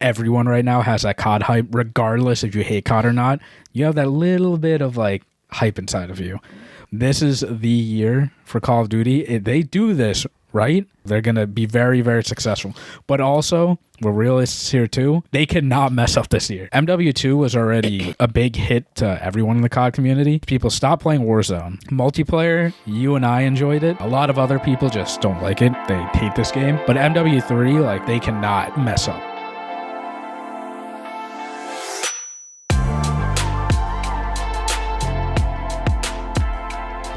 everyone right now has that COD hype, regardless if you hate COD or not. You have that little bit of like hype inside of you. This is the year for Call of Duty. If they do this right, they're going to be very, very successful. But also, we're realists here too. They cannot mess up this year. MW2 was already a big hit to everyone in the COD community. People stopped playing Warzone. Multiplayer, you and I enjoyed it. A lot of other people just don't like it. They hate this game. But MW3, like, they cannot mess up.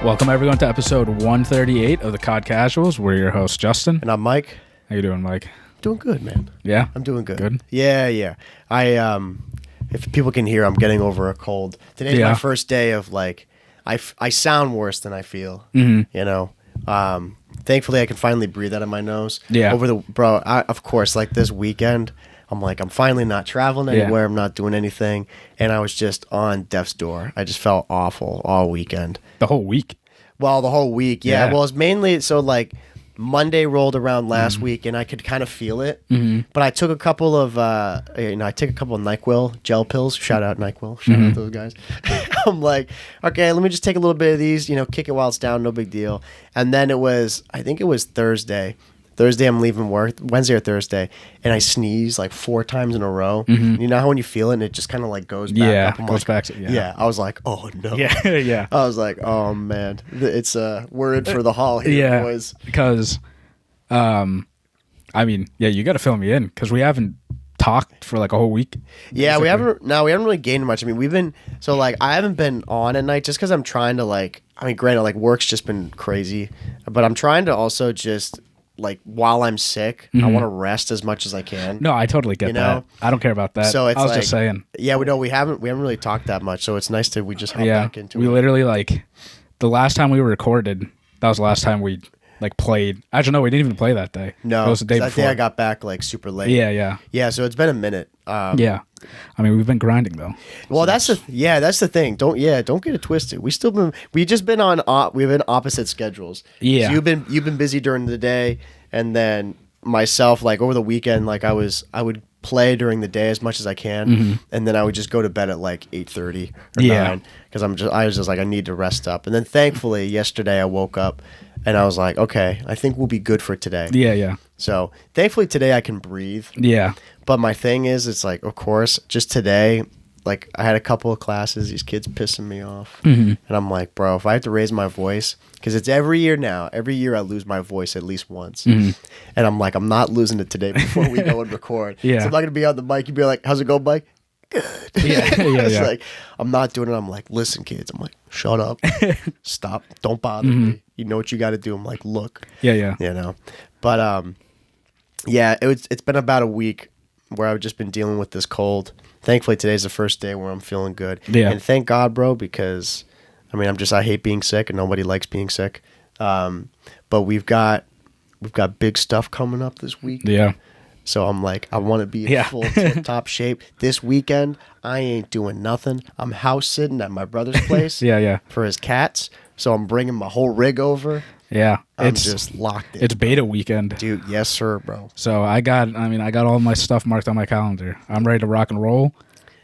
Welcome everyone to episode 138 of the COD Casuals. We're your host, Justin. And I'm Mike. How you doing, Mike? Doing good, man. Yeah? I'm doing good. Good? Yeah. If people can hear, I'm getting over a cold. Today's my first day of like, I sound worse than I feel. Mm-hmm. You know? Thankfully, I can finally breathe out of my nose. Yeah. Of course, like this weekend, I'm finally not traveling anywhere. Yeah. I'm not doing anything. And I was just on death's door. I just felt awful all weekend. The whole week? Well, the whole week, yeah. Well, it's mainly, so like Monday rolled around last week and I could kind of feel it. Mm-hmm. But I took a couple of, NyQuil gel pills. Shout out NyQuil. Shout out those guys. I'm like, okay, let me just take a little bit of these, kick it while it's down. No big deal. And then I think it was Thursday. I'm leaving work, Wednesday or Thursday, and I sneeze like 4 times in a row. Mm-hmm. You know how when you feel it and it just kind of like goes back up? Yeah, I was like, oh no. Yeah. I was like, oh man. It's we're in for the haul here, boys. Because, you got to fill me in because we haven't talked for like a whole week. Yeah, we haven't really gained much. I mean, I haven't been on at night just because I'm trying to granted, like work's just been crazy, but I'm trying to also just, like, while I'm sick, I want to rest as much as I can. No, I totally get that. I don't care about that. So it's I was just saying. Yeah, we haven't really talked that much, so it's nice to just hop back into it. We literally, like, the last time we recorded, that was the last time we like played. Actually, no, we didn't even play that day. No, it was the day before. That day I got back like super late. Yeah. So it's been a minute. Yeah, I mean, we've been grinding though. Well, that's the thing. Don't get it twisted. We've been opposite schedules. Yeah, so you've been busy during the day, and then myself, like over the weekend, like I would play during the day as much as I can, and then I would just go to bed at like 8:30 or 9 because I was just like, I need to rest up. And then thankfully yesterday I woke up and I was like, okay, I think we'll be good for today. Yeah. So thankfully today I can breathe. Yeah. But my thing is, it's like, of course, just today, like I had a couple of classes, these kids pissing me off. And I'm like, bro, if I have to raise my voice, because it's every year I lose my voice at least once. And I'm like, I'm not losing it today before we go and record. So I'm not going to be on the mic. You'd be like, how's it going, Mike? Good. It's like, I'm not doing it. I'm like, listen, kids. I'm like, shut up. Stop. Don't bother me. You know what you got to do. I'm like, look. Yeah. You know? But, it's been about a week where I've just been dealing with this cold. Thankfully, today's the first day where I'm feeling good. Yeah. And thank God, bro, because, I mean, I hate being sick, and nobody likes being sick. But we've got big stuff coming up this week. Yeah. So I'm like, I want to be in full tip-top shape. This weekend, I ain't doing nothing. I'm house sitting at my brother's place for his cats. So I'm bringing my whole rig over. Yeah. I'm just locked in. It's beta weekend. Dude, yes, sir, bro. So I got all my stuff marked on my calendar. I'm ready to rock and roll.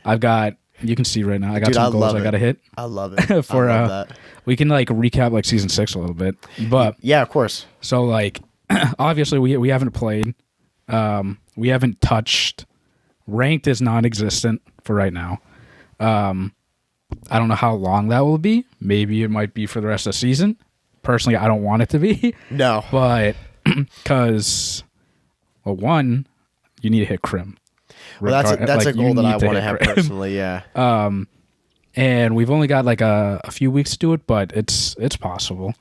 You can see right now, I got some goals I got to hit. I love it. I love that. We can like recap like season 6 a little bit. But yeah, of course. So like, obviously we haven't played. We haven't touched. Ranked is non-existent for right now. I don't know how long that will be. Maybe it might be for the rest of the season. Personally, I don't want it to be. No. But because, well, one, you need to hit Crim. Well, that's a goal that I want to have personally, yeah. And we've only got like a few weeks to do it, but it's possible.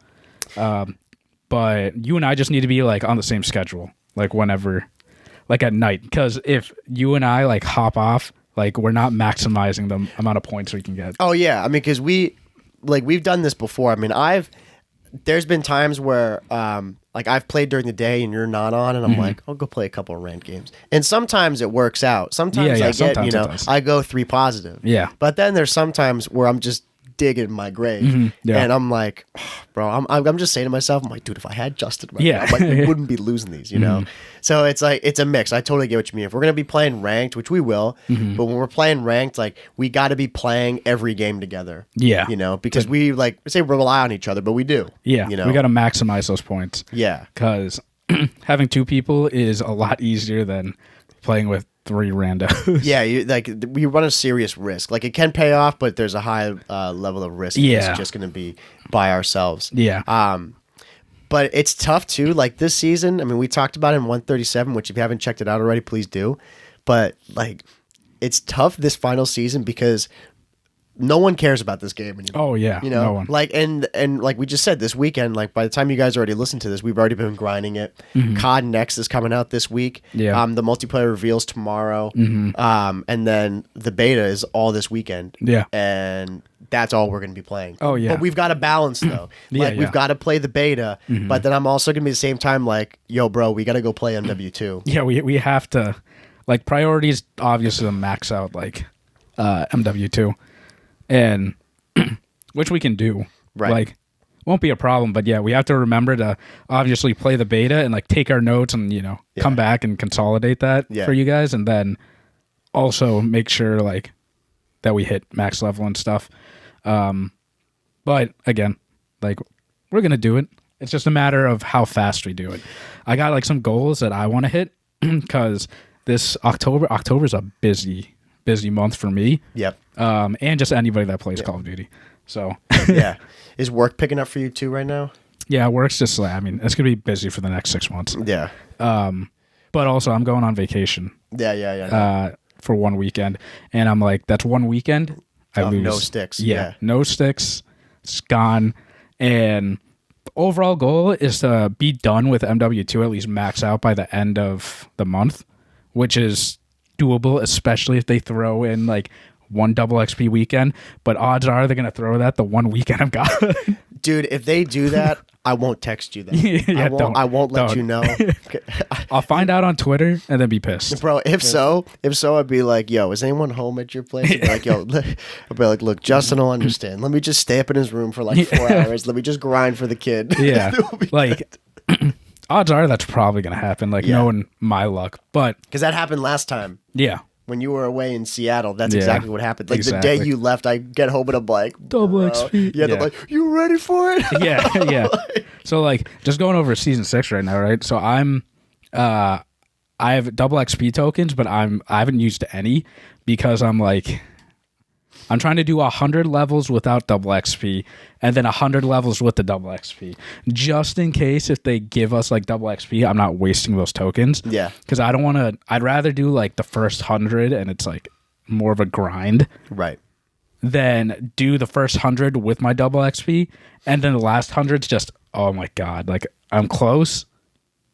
But you and I just need to be like on the same schedule, like whenever, like at night. Because if you and I like hop off, like we're not maximizing the amount of points we can get. Oh yeah, I mean, because we've done this before. I mean, there's been times where like I've played during the day and you're not on, and I'm like, I'll go play a couple of ranked games. And sometimes it works out. Sometimes I go 3 positive. Yeah. But then there's sometimes where I'm just digging my grave. And I'm like, oh, bro, I'm just saying to myself, I'm like, dude, if I had Justin right now, I'm like, we wouldn't be losing these, you know? So it's like, it's a mix. I totally get what you mean. If we're going to be playing ranked, which we will, but when we're playing ranked, like, we got to be playing every game together. Yeah. You know, because we, like, say rely on each other, but we do. Yeah. You know? We got to maximize those points. Yeah. Because having 2 people is a lot easier than playing with 3 randos. Yeah, we run a serious risk. Like, it can pay off, but there's a high level of risk. It's just going to be by ourselves. Yeah. But it's tough too. Like this season, I mean, we talked about it in 137, which if you haven't checked it out already, please do. But like, it's tough this final season because no one cares about this game anymore. Oh yeah, you know, no one. Like and like we just said this weekend. Like by the time you guys already listened to this, we've already been grinding it. COD Next is coming out this week. Yeah. The multiplayer reveals tomorrow. And then the beta is all this weekend. Yeah. And that's all we're going to be playing. Oh yeah. But we've got to balance though. Like we've got to play the beta, but then I'm also going to be at the same time like, yo, bro, we got to go play MW2. Yeah, we have to. Like priorities, obviously, to max out like MW2. And which we can do, right? Like, won't be a problem. But yeah, we have to remember to obviously play the beta and like take our notes and come back and consolidate that for you guys, and then also make sure like that we hit max level and stuff. But again, like we're gonna do it. It's just a matter of how fast we do it. I got like some goals that I want to hit because this October's a busy month for me. Yep. And just anybody that plays Call of Duty. So yeah. Is work picking up for you too right now? Yeah, work's just like, I mean, it's gonna be busy for the next 6 months. Yeah. But also I'm going on vacation. Yeah. For 1 weekend. And I'm like, that's 1 weekend. I lose. No sticks. Yeah. No sticks. It's gone. And the overall goal is to be done with MW2, at least max out by the end of the month, which is doable, especially if they throw in like 1 double XP weekend. But odds are they're gonna throw that the 1 weekend I've got. Dude, if they do that, I won't text you that. I won't let you know. I'll find out on Twitter and then be pissed. Bro, if so, I'd be like, yo, is anyone home at your place? I'd be like, yo, I'd be like, look, Justin will understand. Let me just stay up in his room for like 4 hours. Let me just grind for the kid. Yeah. Like odds are that's probably gonna happen, like knowing my luck. But because that happened last time. Yeah. When you were away in Seattle, that's exactly what happened. Like the day you left, I get home and I'm like, double XP. Yeah, they're like, you ready for it? Yeah. So like, just going over season 6 right now, right? So I have double XP tokens, but I haven't used any because I'm trying to do 100 levels without double XP and then 100 levels with the double XP. Just in case if they give us like double XP, I'm not wasting those tokens. Yeah. Because I don't want to, I'd rather do like the first 100 and it's like more of a grind. Right. Than do the first 100 with my double XP. And then the last 100's just, oh my God, like I'm close,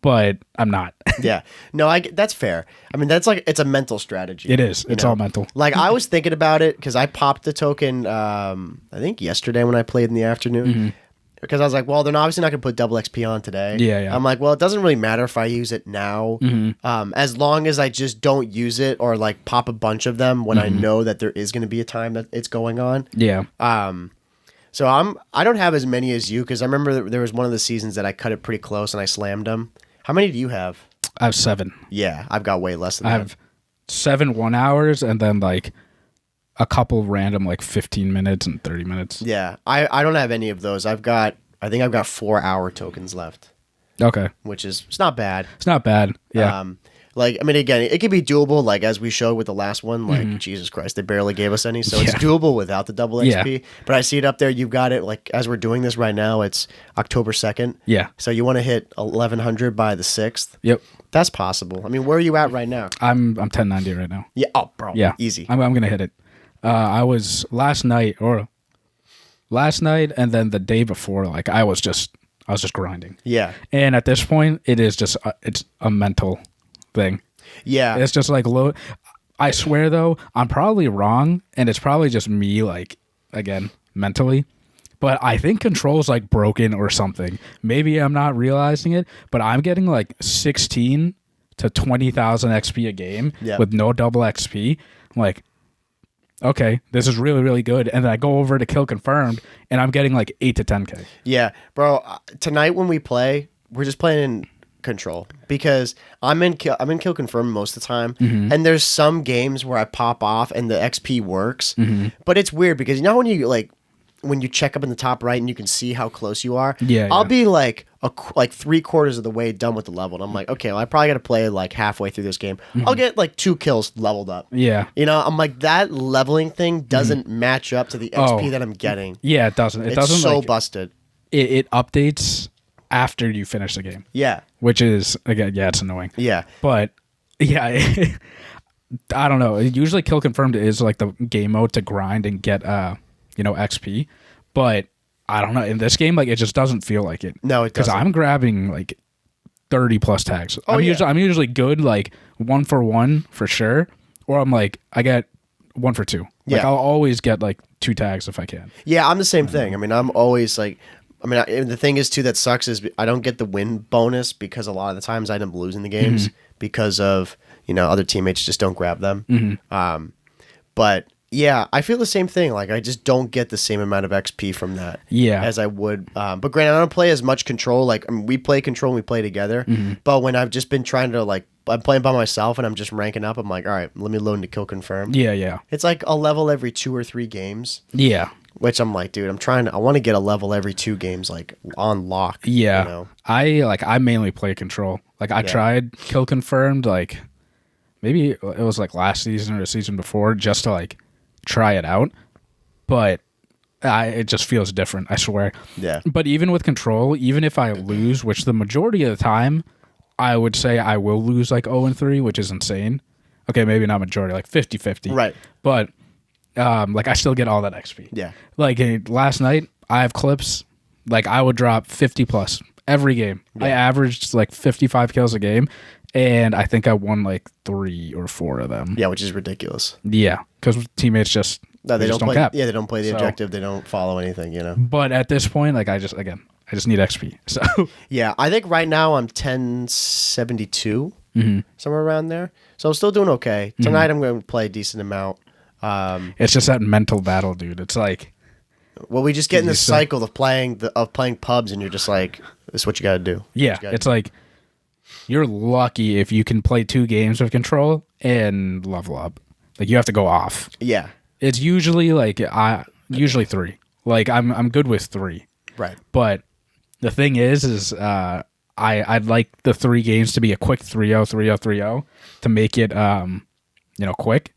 but I'm not. Yeah. No, that's fair. I mean, that's like, it's a mental strategy. It is. It's all mental. Like I was thinking about it because I popped the token, I think yesterday when I played in the afternoon. Because I was like, well, they're obviously not going to put double XP on today. Yeah. I'm like, well, it doesn't really matter if I use it now. As long as I just don't use it or like pop a bunch of them when I know that there is going to be a time that it's going on. Yeah. So I don't have as many as you because I remember there was one of the seasons that I cut it pretty close and I slammed them. How many do you have? I have 7. Yeah, I've got way less than that. I have 7 1 hours and then like a couple random like 15 minutes and 30 minutes. Yeah, I don't have any of those. I think I've got 4 hour tokens left. Okay. Which is, it's not bad. It's not bad. Yeah. Like, I mean, again, it can be doable, like, as we showed with the last one. Like, Jesus Christ, they barely gave us any. So it's doable without the double XP. But I see it up there. You've got it, like, as we're doing this right now, it's October 2nd. Yeah. So you want to hit 1100 by the 6th. Yep. That's possible. I mean, where are you at right now? I'm 1090 right now. Yeah. Oh, bro. Yeah. Easy. I'm going to hit it. I was last night and then the day before, like, I was just grinding. Yeah. And at this point, it is just, it's a mental thing. Yeah. It's just like low. I swear though, I'm probably wrong, and it's probably just me, like, again, mentally. But I think control's like broken or something. Maybe I'm not realizing it, but I'm getting like 16 to 20,000 XP a game with no double XP. I'm like, okay, this is really, really good. And then I go over to kill confirmed, and I'm getting like 8 to 10K. Yeah, bro. Tonight when we play, we're just playing in control because I'm in kill confirmed most of the time, and there's some games where I pop off and the XP works, but it's weird because you know when you check up in the top right and you can see how close you are. Yeah, I'll be like like 3/4 of the way done with the level, and I'm like, okay, well, I probably got to play like halfway through this game. I'll get like 2 kills leveled up. Yeah, you know, I'm like that leveling thing doesn't match up to the XP that I'm getting. Yeah, it doesn't. It's doesn't so like, busted. It updates after you finish the game. Yeah, which is again, yeah, it's annoying. Yeah, but yeah. I don't know. Usually, kill confirmed is like the game mode to grind and get XP, but I don't know. In this game, like it just doesn't feel like it. No, it doesn't. Because I'm grabbing like 30 plus tags. Oh, I'm usually good like 1 for 1 for sure, or I'm like I get 1 for 2. Like I'll always get like 2 tags if I can. Yeah, I'm the same thing. I mean, I'm always like. I mean, the thing is too that sucks is I don't get the win bonus because a lot of the times I end up losing the games because of other teammates just don't grab them. But yeah, I feel the same thing. Like I just don't get the same amount of XP from that. As I would. But granted, I don't play as much control. Like I mean, we play control and we play together. But when I've just been trying to I'm playing by myself and I'm just ranking up. I'm like, all right, let me load into kill confirm. Yeah. It's like a level every 2 or 3 games. Yeah. Which I'm like, dude, I want to get a level every 2 games, like on lock. Yeah. I mainly play control. Like I tried kill confirmed, like maybe it was like last season or the season before, just to like try it out. But it just feels different, I swear. Yeah. But even with control, even if I lose, which the majority of the time, I would say I will lose like 0-3, which is insane. Okay, maybe not majority, like 50-50. Right. But like I still get all that XP. Yeah. Like last night, I have clips. Like I would drop 50 plus every game. I averaged like 55 kills a game, and I think I won like 3 or 4 of them. Yeah, which is ridiculous. Yeah, because teammates just they don't play. cap. Yeah, they don't play the objective. They don't follow anything. But at this point, like I just need XP. So yeah, I think right now I'm 1072, somewhere around there. So I'm still doing okay. Tonight I'm going to play a decent amount. It's just that mental battle, dude. It's like, well, we just get in this cycle of playing pubs, and you're just like, this is what you got to do. Yeah, it's like you're lucky if you can play 2 games of control and level up. Like you have to go off. Yeah, it's usually like usually 3. Like I'm good with 3. Right. But the thing is I'd like the 3 games to be a quick 3-0, 3-0, 3-0 to make it quick.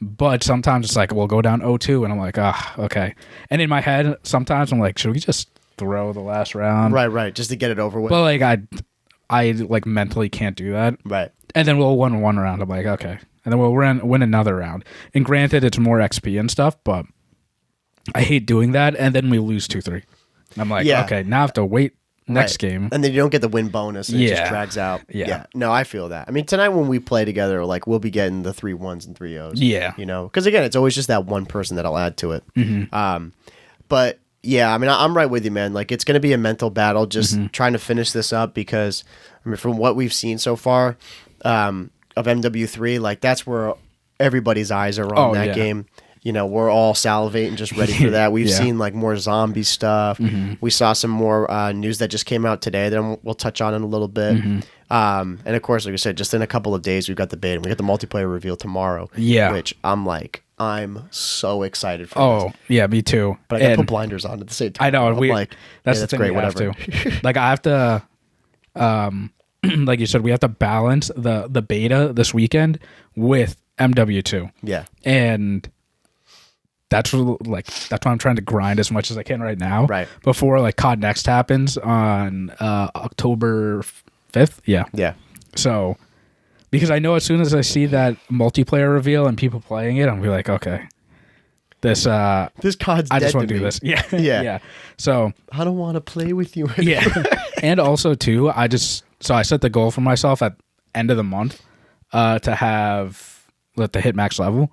But sometimes it's like we'll go down 0-2, and I'm like, okay. And in my head, sometimes I'm like, should we just throw the last round? Right, just to get it over with. But like I like mentally can't do that. Right. And then we'll win 1 round. I'm like, okay. And then we'll win another round. And granted, it's more XP and stuff, but I hate doing that. And then we lose 2-3. And I'm like, okay, now I have to wait next game. And then you don't get the win bonus, and it just drags out. Yeah. No, I feel that. I mean, tonight when we play together, like we'll be getting the 3 1s and 3 0s. Yeah. Because again, it's always just that one person that'll add to it. But yeah, I mean, I'm right with you, man. Like it's going to be a mental battle just trying to finish this up because, I mean, from what we've seen so far of MW3, like that's where everybody's eyes are on that game. We're all salivating, just ready for that. We've seen like more zombie stuff. We saw some more news that just came out today that we'll touch on in a little bit. And of course, like I said, just in a couple of days, we've got the beta. We got the multiplayer reveal tomorrow. Yeah, which I'm so excited for. This. Yeah, me too. But I got to put blinders on at the same time. I know. That's the thing. Great, we whatever. Have to. Like I have to. Like you said, we have to balance the beta this weekend with MW2. Yeah, and that's why I'm trying to grind as much as I can right now. Right. Before like COD Next happens on October 5th. Yeah. Yeah. So, because I know as soon as I see that multiplayer reveal and people playing it, I'm gonna be like, okay, this COD's I dead just want to to do me. this. Yeah. Yeah. So I don't want to play with you anymore. Yeah. And also too, I set the goal for myself at end of the month to have the hit max level,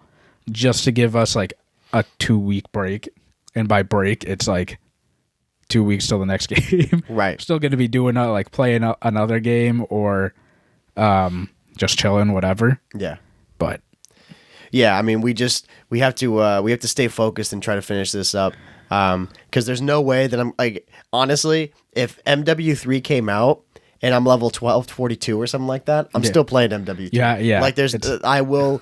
just to give us like a 2-week break, and by break it's like 2 weeks till the next game. Right. Still going to be doing playing another game or just chilling, whatever. Yeah. But Yeah, I mean, we have to stay focused and try to finish this up. Because there's no way that I'm like, honestly, if MW3 came out and I'm level 1242 or something like that, I'm still playing MW2. Yeah. Like I will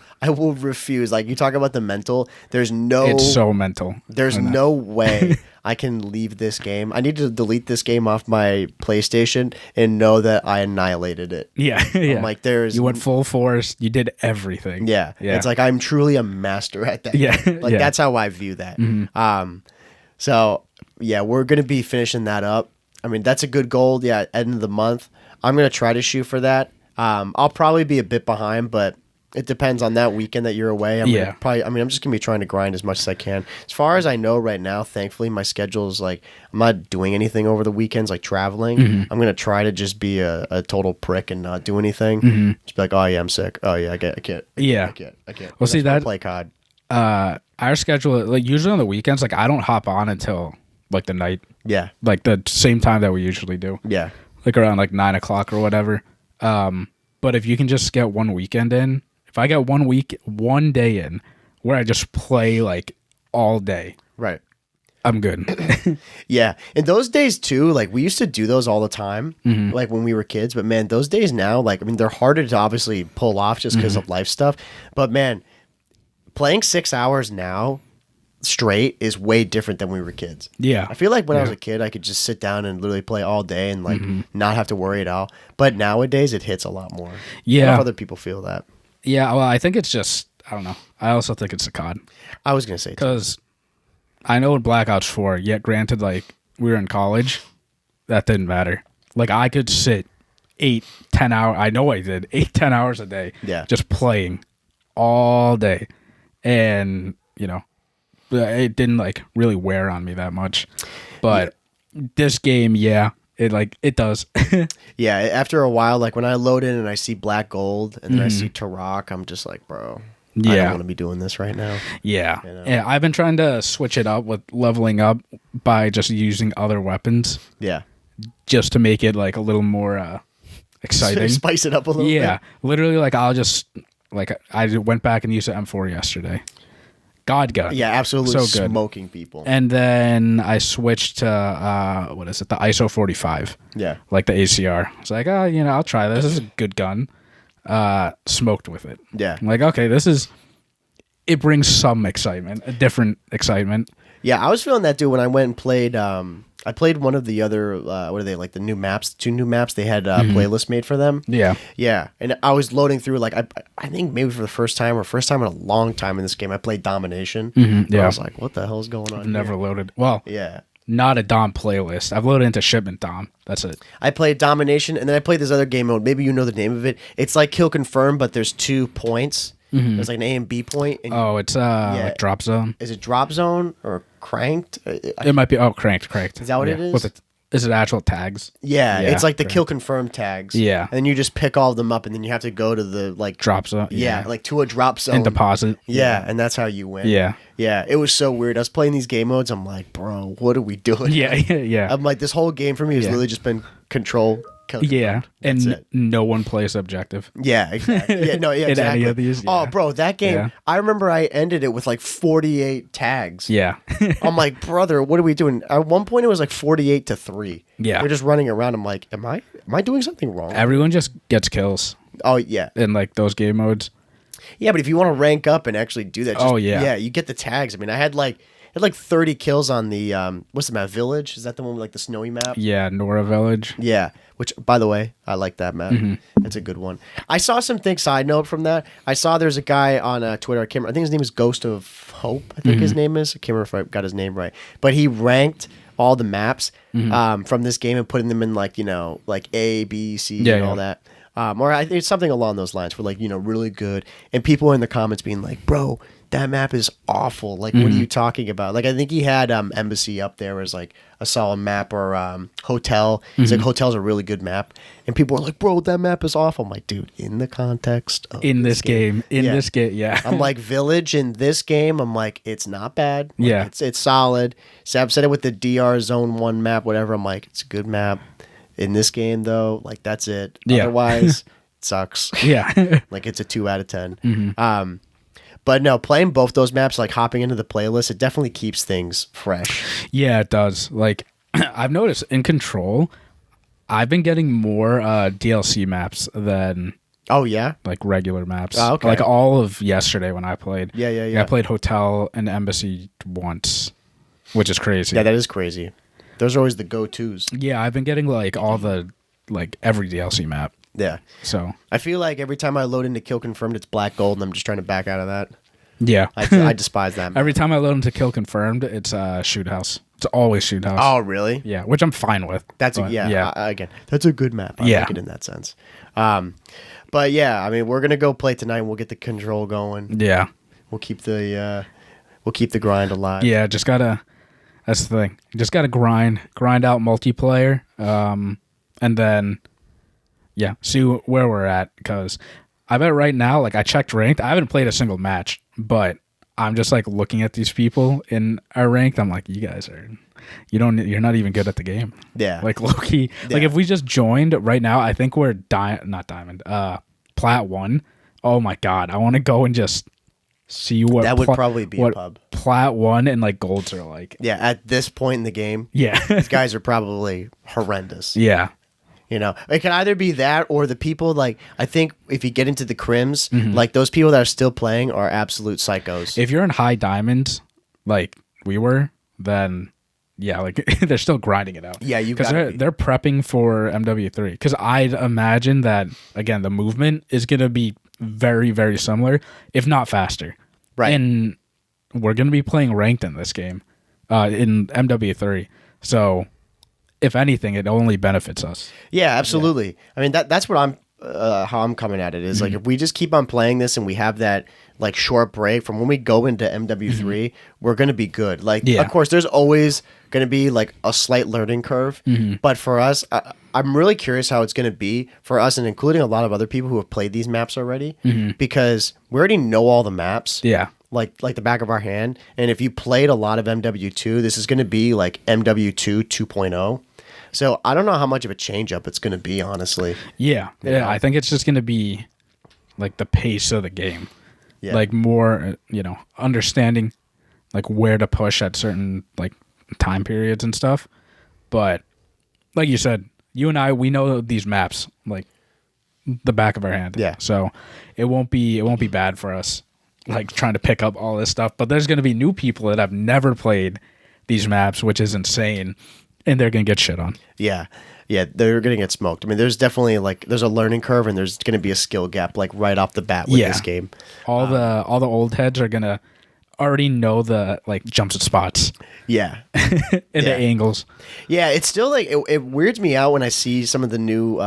refuse. Like you talk about the mental, it's so mental. There's no way I can leave this game. I need to delete this game off my PlayStation and know that I annihilated it. Yeah. I'm like, you went full force. You did everything. Yeah. It's like I'm truly a master at that. Yeah. Like that's how I view that. So yeah, we're gonna be finishing that up. I mean, that's a good goal. Yeah, end of the month. I'm gonna try to shoot for that. I'll probably be a bit behind, but it depends on that weekend that you're away. I'm just gonna be trying to grind as much as I can. As far as I know right now, thankfully, my schedule is like I'm not doing anything over the weekends, like traveling. I'm gonna try to just be a total prick and not do anything. Just be like, oh yeah, I'm sick. Oh yeah, I can't. Yeah, I can't. Well, see that play COD. Our schedule, like usually on the weekends, like I don't hop on until like the night. Yeah, like the same time that we usually do. Yeah, like around like 9 o'clock or whatever. But if you can just get one weekend in, if I get 1 day in where I just play like all day, right, I'm good. Yeah, and those days too, like we used to do those all the time, like when we were kids. But man, those days now, like I mean, they're harder to obviously pull off just because of life stuff. But man, playing 6 hours now straight is way different than when we were kids. Yeah. I feel like when I was a kid, I could just sit down and literally play all day and like not have to worry at all. But nowadays it hits a lot more. Yeah. I don't know if other people feel that. Yeah. Well, I think it's just, I don't know. I also think it's a COD. I was going to say because I know in Black Ops 4, yet granted, like we were in college, that didn't matter. Like I could sit 8-10 hours. I know I did 8-10 hours a day. Yeah. Just playing all day. And, you know, it didn't like really wear on me that much. But this game, it does. Yeah, after a while, like when I load in and I see black gold and then I see Turok, I'm just like, bro, I don't want to be doing this right now. Yeah. You know? Yeah, I've been trying to switch it up with leveling up by just using other weapons. Yeah. Just to make it like a little more exciting. Spice it up a little bit. Yeah. Literally, like I'll just like I went back and used the M4 yesterday. God gun. Yeah, absolutely so good. Smoking people. And then I switched to what is it? The ISO 45. Yeah. Like the ACR. It's like, I'll try this. This is a good gun. Smoked with it. Yeah. I'm like, okay, it brings some excitement, a different excitement. Yeah, I was feeling that too when I went and played. I played one of the other, what are they, like the new maps, 2 new maps. They had playlists made for them. Yeah. Yeah. And I was loading through, like, I think maybe for the first time in a long time in this game, I played Domination. Yeah. I was like, what the hell is going on I've never here? loaded. Well, Yeah. not a Dom playlist. I've loaded into Shipment Dom. That's it. I played Domination, and then I played this other game mode. Maybe you know the name of it. It's like Kill Confirm, but there's 2 points. There's like an A and B point. And it's like Drop Zone. Is it Drop Zone or Cranked? It might be. Cranked. Is that what it is? Is it actual tags? Yeah, it's like the Kill Confirm tags. Yeah. And then you just pick all of them up, and then you have to go to the like Drop Zone. Yeah, like to a drop zone and deposit. Yeah, and that's how you win. Yeah. Yeah, it was so weird. I was playing these game modes. I'm like, bro, what are we doing? Yeah. I'm like, this whole game for me has literally just been control. Yeah, and no one plays objective. Yeah, exactly. Yeah, no, yeah, in exactly. any of these. Oh, bro, that game. I remember I ended it with like 48 tags. Yeah. I'm like, brother, what are we doing? At one point, it was like 48-3. Yeah. We're just running around. I'm like, am I doing something wrong? Everyone just gets kills. Oh yeah. In like those game modes. Yeah, but if you want to rank up and actually do that, you get the tags. I mean, I had like 30 kills on the what's the map? Village? Is that the one with like the snowy map? Yeah, Nora Village. Yeah, which by the way, I like that map. It's a good one. I saw something side note from that. I saw there's a guy on Twitter. I think his name is Ghost of Hope. I think his name is. I can't remember if I got his name right. But he ranked all the maps from this game and putting them in like like A, B, C, and all that. Or I think it's something along those lines for like really good. And people in the comments being like, bro, that map is awful. Like, what are you talking about? Like, I think he had Embassy up there as like a solid map, or Hotel. He's like, Hotel's a really good map. And people are like, bro, that map is awful. I'm like, dude, in the context of this game. Yeah. I'm like, Village in this game, I'm like, it's not bad. Like, yeah. It's solid. So I've said it with the DR Zone 1 map, whatever. I'm like, it's a good map. In this game, though, like, that's it. Yeah. Otherwise, it sucks. Yeah. Like, it's a 2 out of 10. But no, playing both those maps, like hopping into the playlist, it definitely keeps things fresh. Yeah, it does. Like I've noticed in Control, I've been getting more DLC maps than Oh yeah, like regular maps. Oh, okay. Like all of yesterday when I played. Yeah. I played Hotel and Embassy once, which is crazy. Yeah, that is crazy. Those are always the go-tos. Yeah, I've been getting like all the like every DLC map. Yeah. So I feel like every time I load into Kill Confirmed, it's black gold, and I'm just trying to back out of that. yeah, I despise that. every time I load into Kill Confirmed, it's Shoot House. It's always Shoot House. Oh, really? Yeah, which I'm fine with. That's again, that's a good map. I like it in that sense. But yeah, I mean, we're gonna go play tonight. We'll get the Control going. Yeah, We'll keep the grind alive. yeah. Just gotta. That's the thing. Just gotta grind out multiplayer, and then see where we're at. Because I bet right now, like I checked ranked, I haven't played a single match, but I'm just like looking at these people in our ranked. I'm like, you guys are. You're not even good at the game. Yeah. Like low-key. Yeah. Like if we just joined right now, I think we're not diamond. Plat 1. Oh my god. I want to go and just see what that would probably be a pub. Plat 1 and like golds are like. Yeah, at this point in the game. Yeah. These guys are probably horrendous. Yeah. You know, it can either be that or the people like I think if you get into the crims, like those people that are still playing are absolute psychos. If you're in high diamonds, like we were, then yeah, like they're still grinding it out. Yeah, because they're prepping for MW3. Because I'd imagine that again, the movement is gonna be very, very similar, if not faster. Right, and we're gonna be playing ranked in this game, in MW3. So, if anything, it only benefits us. Yeah, absolutely. Yeah. I mean that's what I'm how I'm coming at it is like if we just keep on playing this and we have that like short break from when we go into MW3, we're going to be good. Like of course there's always going to be like a slight learning curve, but for us I'm really curious how it's going to be for us and including a lot of other people who have played these maps already because we already know all the maps. Yeah. Like the back of our hand, and if you played a lot of MW2, this is going to be like MW2 2.0. So I don't know how much of a change up it's going to be, honestly. Yeah. I think it's just going to be like the pace of the game, like more, understanding like where to push at certain like time periods and stuff. But like you said, you and I, we know these maps like the back of our hand. Yeah. So it won't be bad for us like trying to pick up all this stuff. But there's going to be new people that have never played these maps, which is insane. And they're going to get shit on. Yeah, they're going to get smoked. I mean, there's definitely there's a learning curve, and there's going to be a skill gap like right off the bat with this game. All the old heads are going to already know the like jumps and spots. Yeah, and the angles. Yeah, it's still like it weirds me out when I see some of the new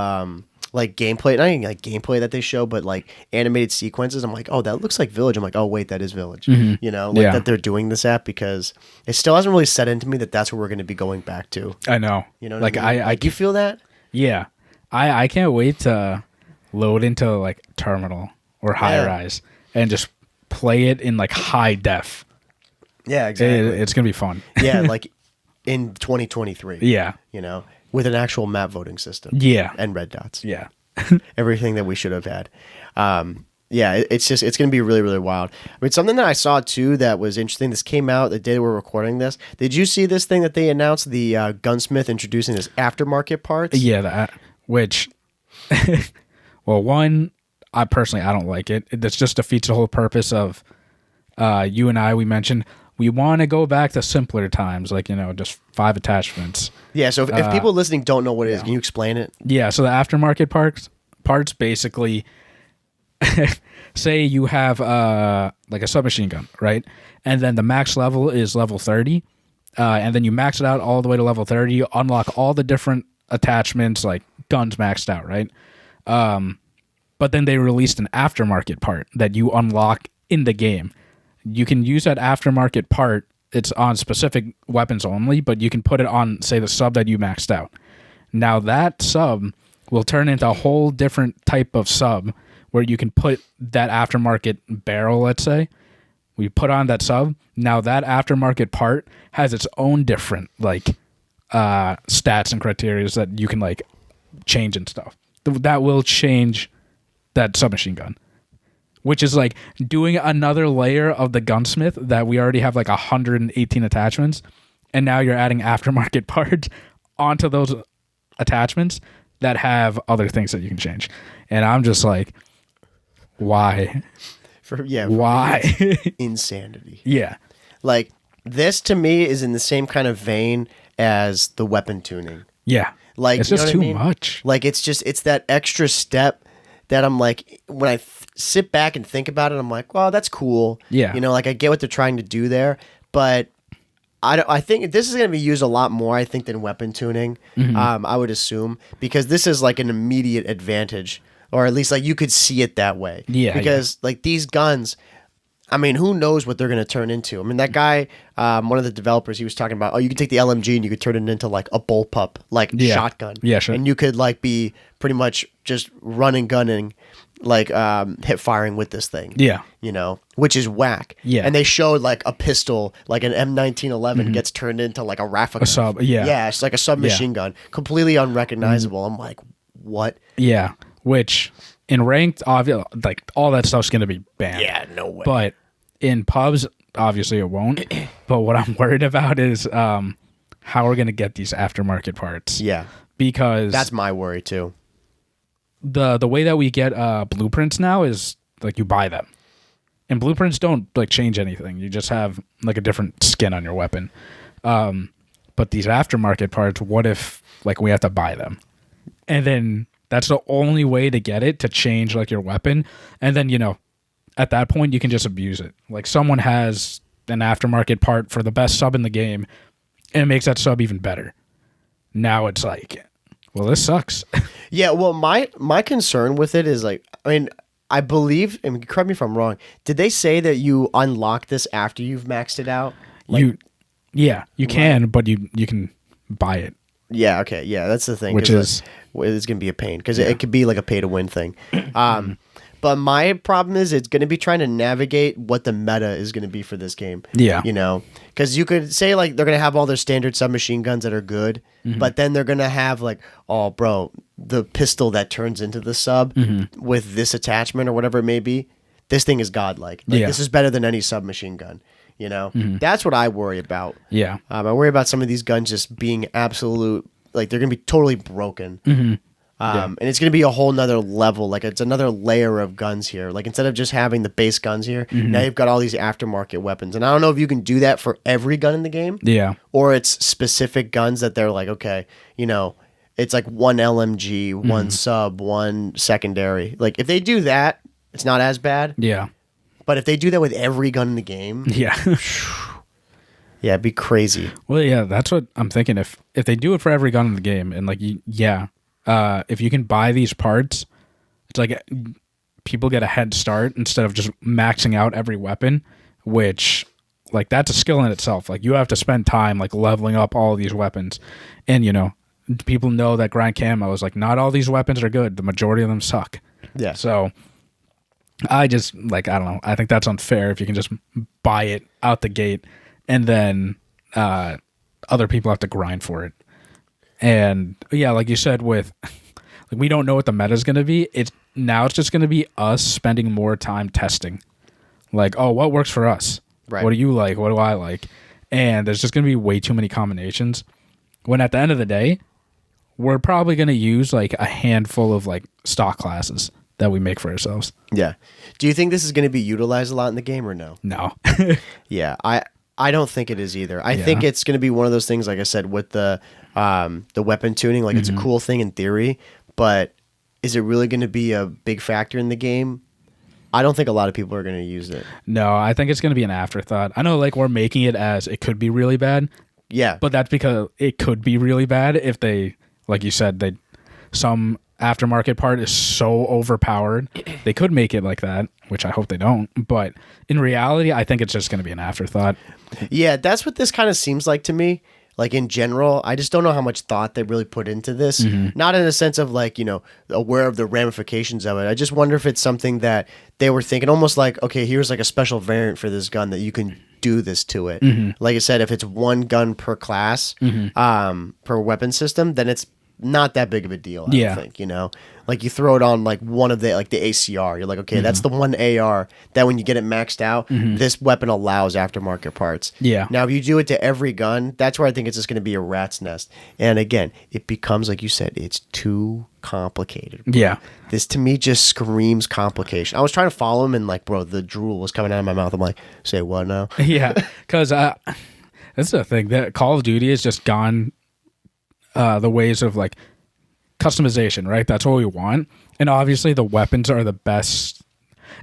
like gameplay, not even like gameplay that they show, but like animated sequences. I'm like, oh, that looks like Village. I'm like, oh wait, that is Village. You know, like that they're doing this at because it still hasn't really set into me that that's what we're going to be going back to. I know. You know, like I mean? Like you feel that? Yeah, I can't wait to load into like Terminal or High Rise and just play it in like high def. Yeah, exactly. It's gonna be fun. Yeah, like in 2023. Yeah, you know. With an actual map voting system. Yeah. And red dots. Yeah. Everything that we should have had. It's going to be really, really wild. I mean, something that I saw too that was interesting. This came out the day we're recording this. Did you see this thing that they announced? The Gunsmith introducing this Aftermarket Parts? Yeah, which, well, one, I don't like it. That just defeats the whole purpose of you and I, we mentioned, we want to go back to simpler times, like, just 5 attachments. Yeah, so if people listening don't know what it is, can you explain it? Yeah, so the aftermarket parts basically, say you have like a submachine gun, right? And then the max level is level 30, and then you max it out all the way to level 30, you unlock all the different attachments, like guns maxed out, right? But then they released an aftermarket part that you unlock in the game. You can use that aftermarket part. It's on specific weapons only, but you can put it on, say, the sub that you maxed out. Now that sub will turn into a whole different type of sub where you can put that aftermarket barrel, let's say. We put on that sub. Now that aftermarket part has its own different like stats and criteria that you can like change and stuff. That will change that submachine gun. which is like doing another layer of the gunsmith that we already have like 118 attachments, and now you're adding aftermarket parts onto those attachments that have other things that you can change. And I'm just like, why? Why? Insanity. Yeah. Like, this to me is in the same kind of vein as the weapon tuning. Yeah. Like, it's just too I mean? much. Like, it's that extra step that I'm like, when I sit back and think about it, I'm like, well, that's cool. Yeah. You know, like, I get what they're trying to do there, but I think this is going to be used a lot more, I think, than weapon tuning. I would assume, because this is like an immediate advantage, or at least like you could see it that way. Yeah. Because like these guns, I mean, who knows what they're going to turn into? I mean, that guy, one of the developers, he was talking about, oh, you could take the LMG and you could turn it into like a bullpup, like shotgun. Yeah, sure. And you could like be pretty much just running, gunning, like hip firing with this thing. Yeah. You know, which is whack. Yeah. And they showed like a pistol, like an M1911 gets turned into like a Raffica. A sub, yeah. Yeah, it's like a submachine gun. Completely unrecognizable. I'm like, what? Yeah. Which in ranked, obviously, like all that stuff's going to be banned. Yeah, no way. But in pubs, obviously it won't. But what I'm worried about is how we're going to get these aftermarket parts. Yeah. Because that's my worry too. The way that we get blueprints now is like you buy them. And blueprints don't like change anything. You just have like a different skin on your weapon. But these aftermarket parts, what if like we have to buy them? And then that's the only way to get it to change like your weapon. And then, you know, at that point you can just abuse it. Like someone has an aftermarket part for the best sub in the game and it makes that sub even better. Now it's like, well, this sucks. Yeah, well, my concern with it is like, I mean, I believe, and correct me if I'm wrong, did they say that you unlock this after you've maxed it out? Like, you can, but you can buy it. Yeah, okay, yeah, that's the thing. Which is... it's going to be a pain, because it could be like a pay-to-win thing. But my problem is it's going to be trying to navigate what the meta is going to be for this game. Yeah. You know, because you could say like they're going to have all their standard submachine guns that are good, but then they're going to have like, oh, bro, the pistol that turns into the sub with this attachment or whatever it may be, this thing is godlike. Like, this is better than any submachine gun. You know, that's what I worry about. Yeah. I worry about some of these guns just being absolute, like they're going to be totally broken. And it's going to be a whole nother level. Like it's another layer of guns here. Like instead of just having the base guns here, now you've got all these aftermarket weapons. And I don't know if you can do that for every gun in the game. Yeah. Or it's specific guns that they're like, okay, you know, it's like one LMG, one sub, one secondary. Like if they do that, it's not as bad. Yeah. But if they do that with every gun in the game, yeah, it'd be crazy. Well, yeah, that's what I'm thinking. If they do it for every gun in the game, and like, if you can buy these parts, it's like people get a head start instead of just maxing out every weapon, which like that's a skill in itself. Like you have to spend time like leveling up all of these weapons, and you know, people know that grind camo is like not all these weapons are good. The majority of them suck. Yeah. So I just like, I don't know. I think that's unfair if you can just buy it out the gate and then other people have to grind for it. And yeah, like you said, with like we don't know what the meta is going to be. It's just going to be us spending more time testing. Like, oh, what works for us? Right. What do you like? What do I like? And there's just going to be way too many combinations. When at the end of the day, we're probably going to use like a handful of like stock classes that we make for ourselves. Yeah. Do you think this is going to be utilized a lot in the game or no? No. Yeah, I don't think it is either. I think it's going to be one of those things, like I said, with the weapon tuning. Like it's a cool thing in theory, but is it really going to be a big factor in the game? I don't think a lot of people are going to use it. No, I think it's going to be an afterthought. I know like we're making it as it could be really bad. Yeah. But that's because it could be really bad if they, like you said, some aftermarket part is so overpowered. They could make it like that, which I hope they don't. But in reality, I think it's just going to be an afterthought. Yeah, that's what this kind of seems like to me. Like in general, I just don't know how much thought they really put into this. Not in a sense of like, you know, aware of the ramifications of it. I just wonder if it's something that they were thinking almost like, okay, here's like a special variant for this gun that you can do this to it. Like I said, if it's one gun per class, per weapon system, then it's not that big of a deal. I don't think, you know, like you throw it on like one of the like the ACR. You're like, okay, that's the one AR that when you get it maxed out, this weapon allows aftermarket parts. Yeah. Now, if you do it to every gun, that's where I think it's just going to be a rat's nest. And again, it becomes like you said, it's too complicated. Bro. Yeah. This to me just screams complication. I was trying to follow him, and like, bro, the drool was coming out of my mouth. I'm like, say what now? Yeah, because that's the thing that Call of Duty has just gone the ways of like customization, right? That's what we want. And obviously the weapons are the best.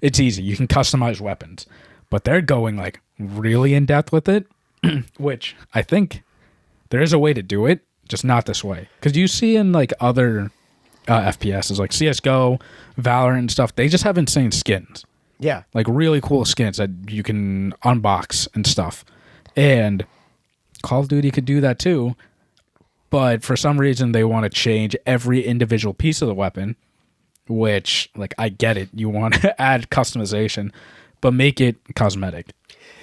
It's easy. You can customize weapons, but they're going like really in depth with it, which I think there is a way to do it, just not this way. Because you see in like other FPSs like CSGO, Valorant and stuff, they just have insane skins. Yeah. Like really cool skins that you can unbox and stuff. And Call of Duty could do that too. But for some reason, they want to change every individual piece of the weapon, which, like, I get it. You want to add customization, but make it cosmetic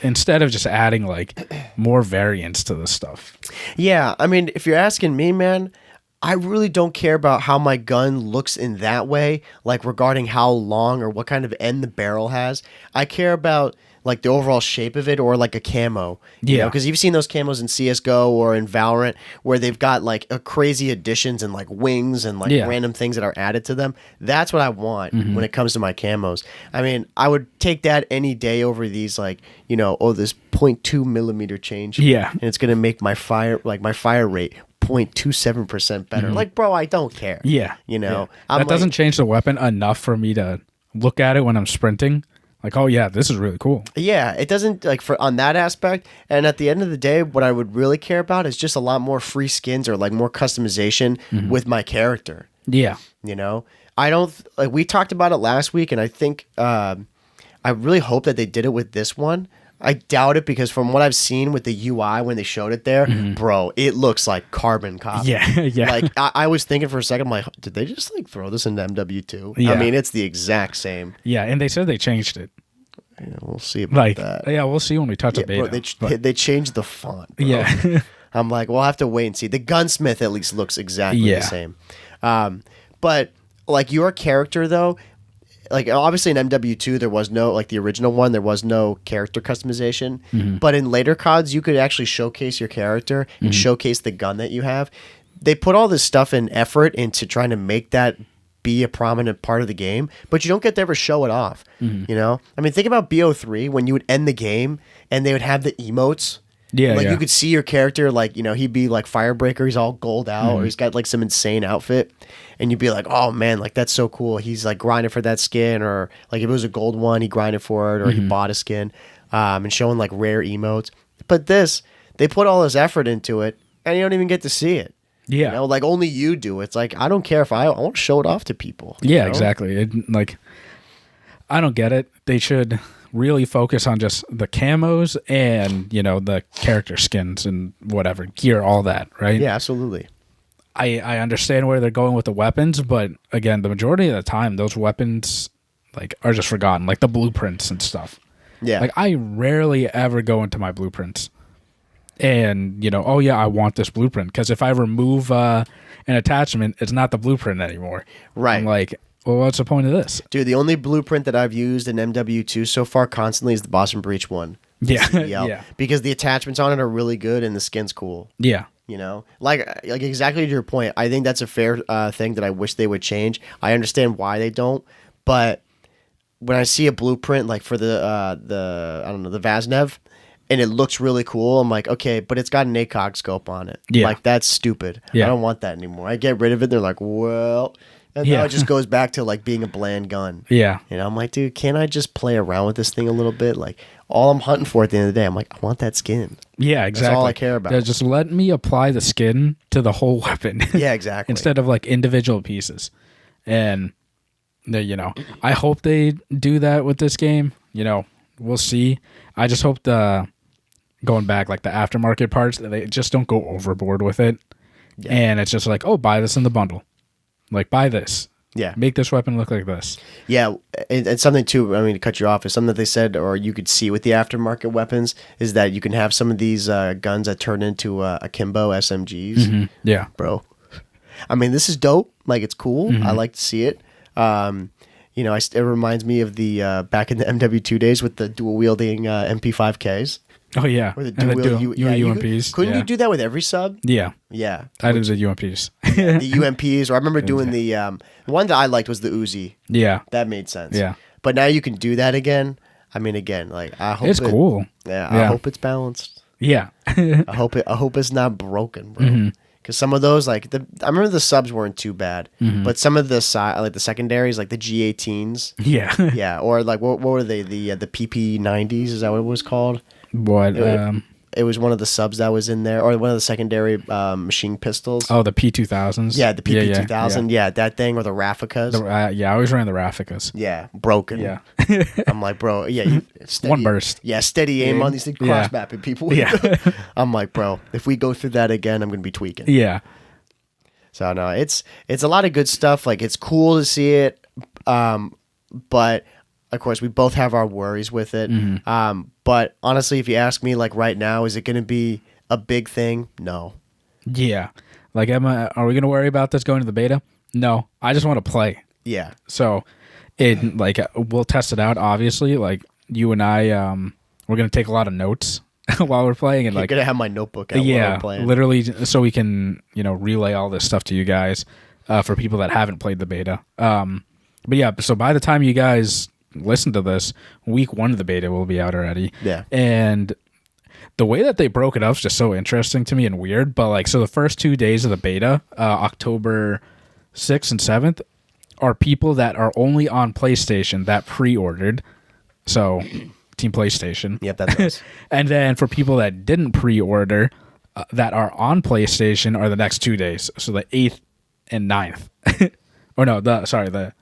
instead of just adding, like, more variants to this stuff. Yeah. I mean, if you're asking me, man, I really don't care about how my gun looks in that way, like regarding how long or what kind of end the barrel has. I care about like the overall shape of it or like a camo. Yeah. Because you've seen those camos in CSGO or in Valorant where they've got like a crazy additions and like wings and like random things that are added to them. That's what I want when it comes to my camos. I mean, I would take that any day over these like, you know, this 0.2 millimeter change. Yeah. And it's going to make my fire rate 0.27% better. Like, bro, I don't care. Yeah. You know, that doesn't change the weapon enough for me to look at it when I'm sprinting. Like, oh yeah, this is really cool. Yeah, it doesn't like for on that aspect. And at the end of the day, what I would really care about is just a lot more free skins or like more customization with my character. Yeah. You know, I don't like we talked about it last week, and I think I really hope that they did it with this one. I doubt it because from what I've seen with the UI when they showed it there, bro, it looks like carbon copy. Yeah, yeah. Like I was thinking for a second, I'm like, did they just like throw this into MW2? Yeah. I mean, it's the exact same. Yeah, and they said they changed it. Yeah, we'll see about that. Yeah, we'll see when we touch the beta. Bro, they changed the font. Bro. Yeah. I'm like, we'll have to wait and see. The gunsmith at least looks exactly the same. But like your character though, like obviously in MW2 there was no like the original one there was no character customization, but in later CODs you could actually showcase your character and showcase the gun that you have. They put all this stuff and effort into trying to make that be a prominent part of the game, but you don't get to ever show it off. You know, I mean, think about BO3 when you would end the game and they would have the emotes. Yeah, like you could see your character, like, you know, he'd be like Firebreaker, he's all gold out, or he's got like some insane outfit, and you'd be like, oh man, like that's so cool. He's like grinding for that skin, or like if it was a gold one, he grinded for it, or he bought a skin, and showing like rare emotes. But this, they put all this effort into it, and you don't even get to see it. Yeah, you know, like only you do. It's like I don't care if I want to show it off to people. Yeah, know? Exactly. Like I don't get it. They should really focus on just the camos and, you know, the character skins and whatever gear, all that, right? Yeah, absolutely. I understand where they're going with the weapons, but again, the majority of the time, those weapons like are just forgotten, like the blueprints and stuff. Yeah, like I rarely ever go into my blueprints and, you know, oh yeah, I want this blueprint, because if I remove an attachment, it's not the blueprint anymore. Right. I'm like, well, what's the point of this? Dude, the only blueprint that I've used in MW2 so far constantly is the Boston Breach one. Yeah. Yeah. Because the attachments on it are really good and the skin's cool. Yeah. You know? Like exactly to your point, I think that's a fair thing that I wish they would change. I understand why they don't, but when I see a blueprint like for the I don't know, the Vaznev, and it looks really cool, I'm like, okay, but it's got an ACOG scope on it. Yeah. Like, that's stupid. Yeah. I don't want that anymore. I get rid of it, they're like, well... And now it just goes back to like being a bland gun. Yeah. You know, I'm like, dude, can't I just play around with this thing a little bit? Like, all I'm hunting for at the end of the day, I'm like, I want that skin. Yeah, exactly. That's all I care about. Yeah, just let me apply the skin to the whole weapon. Yeah, exactly. Instead of like individual pieces. And, you know, I hope they do that with this game. You know, we'll see. I just hope going back, like the aftermarket parts, they just don't go overboard with it. Yeah. And it's just like, oh, buy this in the bundle. Like, buy this. Yeah. Make this weapon look like this. Yeah. And something, too, I mean, to cut you off, is something that they said, or you could see with the aftermarket weapons, is that you can have some of these guns that turn into akimbo SMGs. Yeah. Bro. I mean, this is dope. Like, it's cool. I like to see it. It reminds me of the back in the MW2 days with the dual wielding MP5Ks. Oh yeah, Or the and dual UMPs. Couldn't you do that with every sub? Yeah, Yeah. I did the UMPs. The UMPs, or I remember doing the one that I liked was the Uzi. Yeah, That made sense. yeah. But now you can do that again. I mean, again, like I hope It's cool. Yeah, I hope it's balanced. Yeah, I hope it's not broken, bro. Because some of those, like I remember the subs weren't too bad, but some of the like the secondaries, like the G18s, yeah. yeah, or like what were they? The PP90s, is that what it was called? What? It was one of the subs that was in there, or one of the secondary machine pistols. Oh, the P2000s. Yeah, the PP2000. Yeah, that thing, or the Raficas. Yeah, I always ran the Raficas. Yeah, broken. Yeah. I'm like, bro, yeah, One burst. Yeah, steady aim on these things, cross mapping people. Yeah. I'm like, bro, if we go through that again, I'm gonna be tweaking. Yeah. So no, it's a lot of good stuff. Like, it's cool to see it, but of course we both have our worries with it. But honestly, if you ask me, like right now, is it going to be a big thing? No. Yeah. Like, are we going to worry about this going to the beta? No. I just want to play. Yeah. So, we'll test it out, obviously. Like, you and I, we're going to take a lot of notes while we're playing. And You're like, going to have my notebook out while we're playing. Literally, so we can, relay all this stuff to you guys for people that haven't played the beta. But yeah, so by the time you guys listen to this, week 1 of the beta will be out already. Yeah. And the way that they broke it up is just so interesting to me and weird. But like, so the first 2 days of the beta, October 6th and 7th, are people that are only on PlayStation that pre-ordered. So Team PlayStation. Yep, that's us. And then for people that didn't pre-order that are on PlayStation are the next 2 days. So the 8th and 9th. Or no, the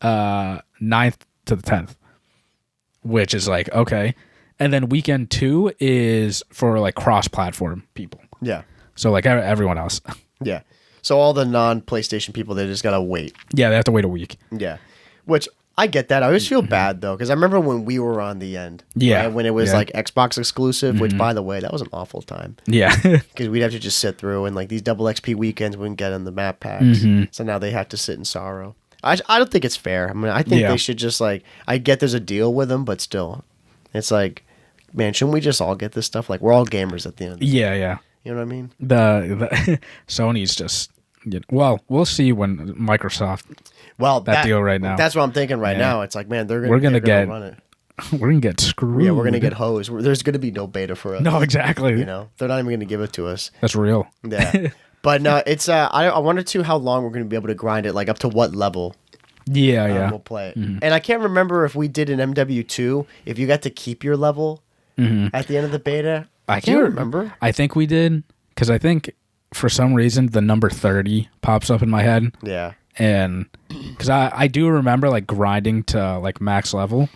9th to the 10th, which is like, okay. And then weekend 2 is for like cross-platform people. Yeah. So like everyone else. Yeah. So all the non-PlayStation people, they just got to wait. Yeah, they have to wait a week. Yeah. Which I get that. I always feel bad though, because I remember when we were on the end. Yeah. Right? When it was like Xbox exclusive, which by the way, that was an awful time. Yeah. Because we'd have to just sit through, and like these double XP weekends wouldn't get in the map packs. So now they have to sit in sorrow. I don't think it's fair. I mean, I think they should just like, I get there's a deal with them, but still, it's like, man, shouldn't we just all get this stuff? Like, we're all gamers at the end. Yeah, yeah. You know what I mean? The Sony's just, well, we'll see when Microsoft. Well, that deal right now. That's what I'm thinking right now. It's like, man, we're gonna run it. We're gonna get screwed. Yeah, we're gonna get hosed. There's gonna be no beta for us. No, exactly. They're not even gonna give it to us. That's real. Yeah, but no, it's I wonder too how long we're gonna be able to grind it. Like up to what level? Yeah. We'll play it. And I can't remember if we did an MW2 if you got to keep your level at the end of the beta. I can't remember. I think we did, because I think for some reason the number 30 pops up in my head. Yeah. And because I do remember like grinding to like max level,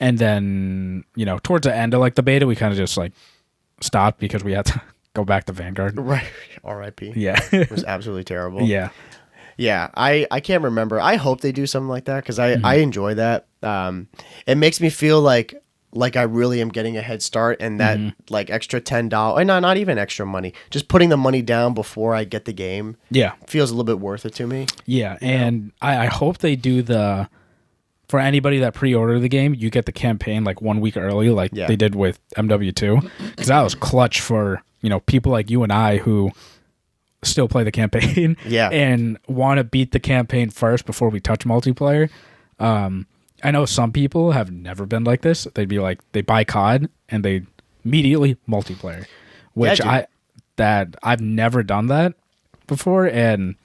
and then towards the end of like the beta we kind of just like stopped because we had to go back to Vanguard. Right. R.I.P. Yeah. It was absolutely terrible. Yeah. Yeah, I can't remember. I hope they do something like that because I enjoy that. It makes me feel like I really am getting a head start, and that like extra $10, no, not even extra money, just putting the money down before I get the game. Yeah, feels a little bit worth it to me. Yeah, and I hope they do for anybody that pre-ordered the game, you get the campaign like 1 week early, like they did with MW2, because that was clutch for people like you and I who still play the campaign and want to beat the campaign first before we touch multiplayer. I know some people have never been like this. They'd be like, they buy COD and they immediately multiplayer, which I've never done that before. And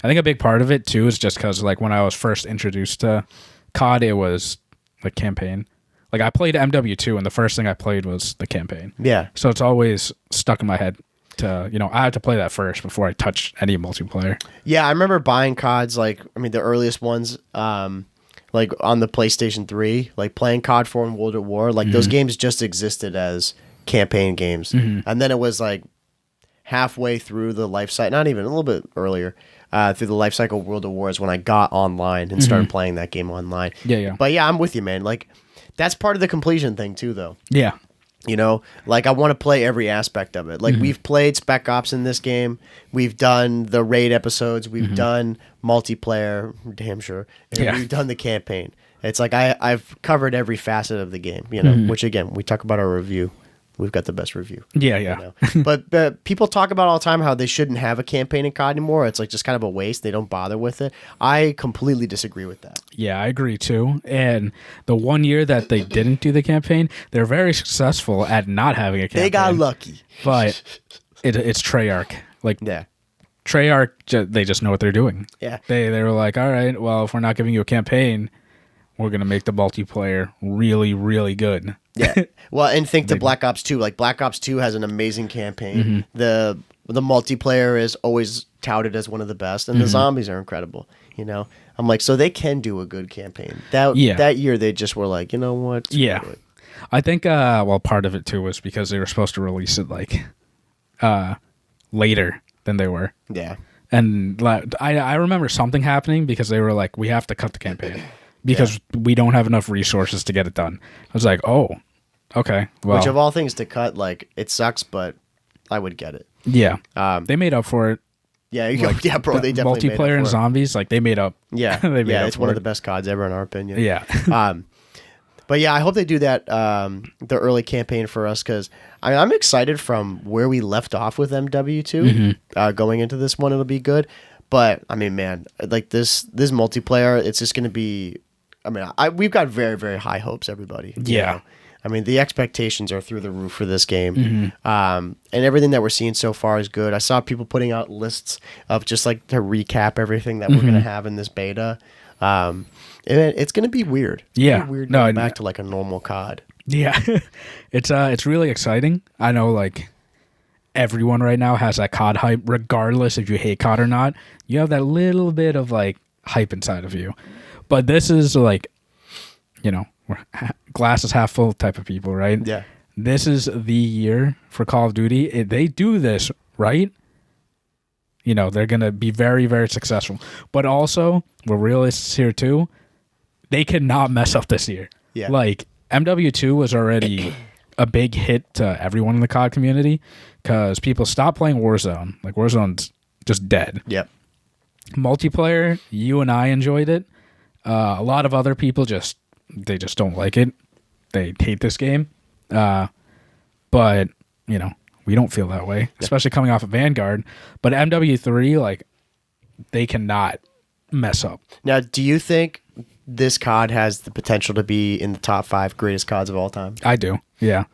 I think a big part of it too is just because like when I was first introduced to COD, it was the campaign. Like I played MW2 and the first thing I played was the campaign. Yeah. So it's always stuck in my head to, I have to play that first before I touch any multiplayer. Yeah, I remember buying CODs, the earliest ones, like on the PlayStation 3, like playing COD 4 and World at War, like those games just existed as campaign games. And then it was like halfway through the life cycle, not even, a little bit earlier, through the life cycle of World at War is when I got online and started playing that game online. Yeah. But yeah, I'm with you, man. Like, that's part of the completion thing too, though. Yeah. You know, like I want to play every aspect of it. Like we've played Spec Ops in this game. We've done the raid episodes. We've done multiplayer, damn sure. And we've done the campaign. It's like I've covered every facet of the game, you know, which again, we talk about our review. We've got the best review. Yeah. You know? But people talk about all the time how they shouldn't have a campaign in COD anymore. It's like just kind of a waste. They don't bother with it. I completely disagree with that. Yeah, I agree too. And the 1 year that they didn't do the campaign, they're very successful at not having a campaign. They got lucky. But it's Treyarch. Like, Treyarch, they just know what they're doing. Yeah. They were like, all right, well, if we're not giving you a campaign, we're going to make the multiplayer really, really good. Yeah. Well, and think to Black Ops 2. Like, Black Ops 2 has an amazing campaign. The multiplayer is always touted as one of the best, and the zombies are incredible. You know? I'm like, so they can do a good campaign. That year, they just were like, you know what? I think, well, part of it, too, was because they were supposed to release it, like, later than they were. Yeah. And I remember something happening because they were like, we have to cut the campaign because we don't have enough resources to get it done. I was like, oh, okay. Well, which of all things to cut, like, it sucks, but I would get it. Yeah. They made up for it. Yeah, yeah, bro. They definitely made up multiplayer for and it. zombies, like they made up. Yeah, it's one of the best CODs ever in our opinion. Yeah. But yeah, I hope they do that the early campaign for us because I'm excited from where we left off with MW2 going into this one. It'll be good, but I mean, man, like this multiplayer, it's just going to be. I mean, we've got very, very high hopes, everybody. Yeah. You know? I mean, the expectations are through the roof for this game. And everything that we're seeing so far is good. I saw people putting out lists of just like to recap everything that we're going to have in this beta. And it's going to be weird. Yeah. It's gonna be weird going back to like a normal COD. Yeah. It's really exciting. I know like everyone right now has that COD hype, regardless if you hate COD or not. You have that little bit of like hype inside of you. But this is like, you know, we're glass is half full type of people, right? Yeah. This is the year for Call of Duty. They do this, right? You know, they're going to be very, very successful. But also, we're realists here too. They cannot mess up this year. Yeah. Like, MW2 was already a big hit to everyone in the COD community because people stopped playing Warzone. Like, Warzone's just dead. Yep. Multiplayer, you and I enjoyed it. A lot of other people just don't like it. They hate this game. But, you know, we don't feel that way, especially coming off of Vanguard. But MW3, like, they cannot mess up. Now, do you think this COD has the potential to be in the top 5 greatest CODs of all time? I do, yeah.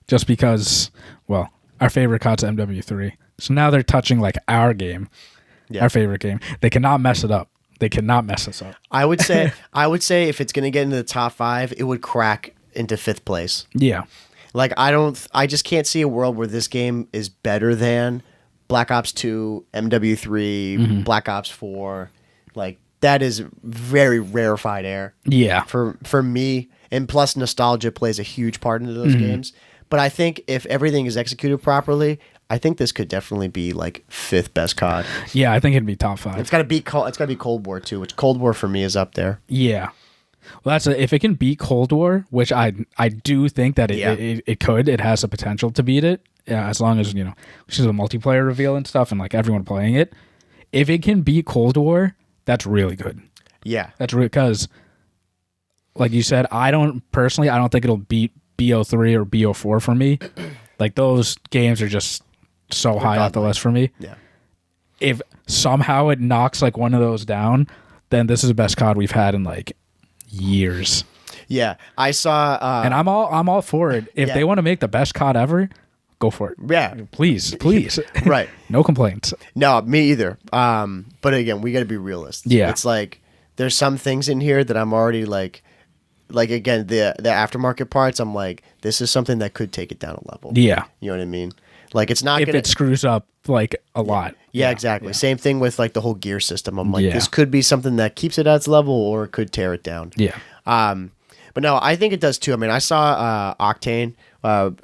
Just because, well, our favorite COD's MW3. So now they're touching, like, our game, our favorite game. They cannot mess it up. They cannot mess us up. I would say if it's going to get into the top 5, it would crack into 5th place. Yeah. Like, I just can't see a world where this game is better than Black Ops 2, MW3, Black Ops 4. Like, that is very rarefied air. Yeah. For me, and plus nostalgia plays a huge part into those games. But I think if everything is executed properly, I think this could definitely be like 5th best COD. Yeah, I think it'd be top 5. It's got to be Cold War too, which Cold War for me is up there. Yeah. Well, if it can beat Cold War, which I do think that it could. It has the potential to beat it, as long as, you know, which is a multiplayer reveal and stuff and like everyone playing it. If it can beat Cold War, that's really good. Yeah. That's really, because like you said, I don't think it'll beat BO3 or BO4 for me. Like, those games are just so high off the list for me. Yeah. If somehow it knocks like one of those down, then this is the best COD we've had in like years. Yeah, I saw, and I'm all for it. If they want to make the best COD ever, go for it. Yeah, please. Right. No complaints. No, me either. But again, we got to be realists. Yeah, it's like there's some things in here that I'm already like again the aftermarket parts. I'm like, this is something that could take it down a level. Yeah, you know what I mean. Like, it's not if it screws up like a lot. Yeah, exactly. Yeah. Same thing with like the whole gear system. I'm like, this could be something that keeps it at its level, or it could tear it down. Yeah. But no, I think it does too. I mean, I saw Octane.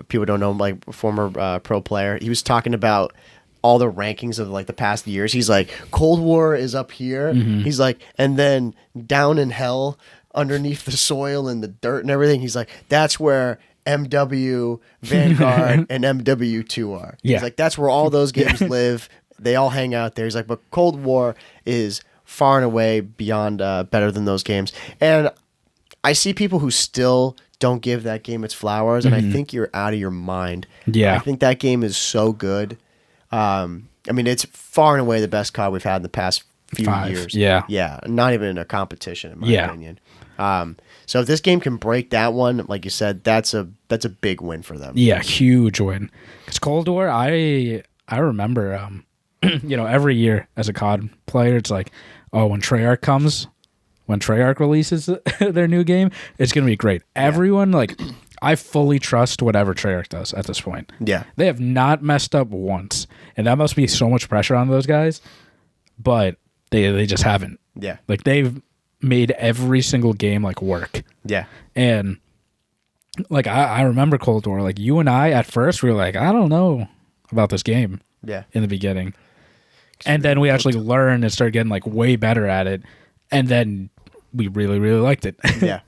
People don't know him, like former pro player. He was talking about all the rankings of like the past years. He's like, Cold War is up here. He's like, and then down in hell, underneath the soil and the dirt and everything. He's like, that's where MW, Vanguard, and MW2 are. Yeah. He's like, that's where all those games live. They all hang out there. He's like, but Cold War is far and away beyond better than those games. And I see people who still don't give that game its flowers, and I think you're out of your mind. Yeah. I think that game is so good. I mean, it's far and away the best COD we've had in the past few years. Yeah. Yeah. Not even in a competition, in my Yeah. opinion. So if this game can break that one, like you said, that's a big win for them. Yeah, huge win. Because Cold War, I remember, every year as a COD player, it's like, oh, when Treyarch releases their new game, it's gonna be great. Everyone, like, I fully trust whatever Treyarch does at this point. Yeah. They have not messed up once, and that must be so much pressure on those guys. But they just haven't. Yeah. Like, they've made every single game like work. Yeah. And like I remember Cold War, like you and I at first we were like, I don't know about this game. Yeah. In the beginning. And then we actually learned and started getting like way better at it. And then we really, really liked it. Yeah.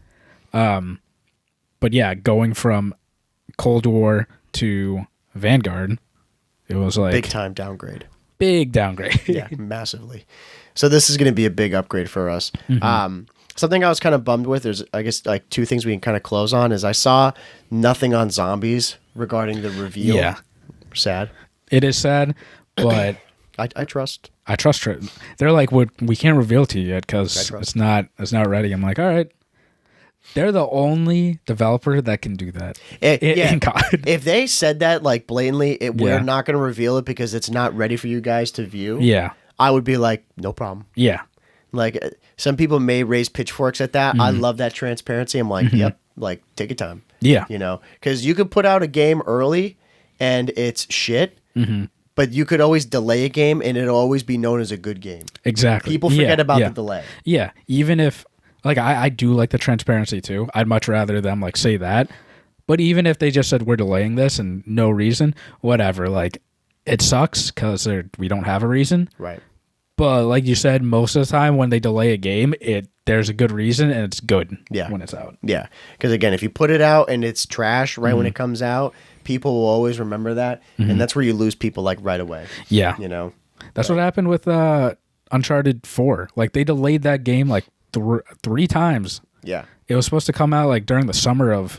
But yeah, going from Cold War to Vanguard, it was like big time downgrade. Big downgrade. Yeah, massively. So this is going to be a big upgrade for us. Something I was kind of bummed with is, I guess, like two things we can kind of close on is I saw nothing on zombies regarding the reveal. Yeah. Sad. It is sad, but I trust. I trust it. They're like, we can't reveal to you yet because it's not ready. I'm like, all right. They're the only developer that can do that. In COD. If they said that like blatantly, we're not going to reveal it because it's not ready for you guys to view. Yeah. I would be like, no problem. Yeah. Like some people may raise pitchforks at that. I love that transparency. I'm like, yep, like take your time. Yeah. Because you could put out a game early and it's shit, but you could always delay a game and it'll always be known as a good game. Exactly. People forget about the delay. Yeah. Even if, like, I do like the transparency too. I'd much rather them like say that. But even if they just said we're delaying this and no reason, whatever, like it sucks because we don't have a reason. Right. But like you said, most of the time when they delay a game, there's a good reason and it's good when it's out. Yeah. Because again, if you put it out and it's trash right when it comes out, people will always remember that. And that's where you lose people like right away. Yeah. That's what happened with Uncharted 4. Like they delayed that game like three times. Yeah. It was supposed to come out like during the summer of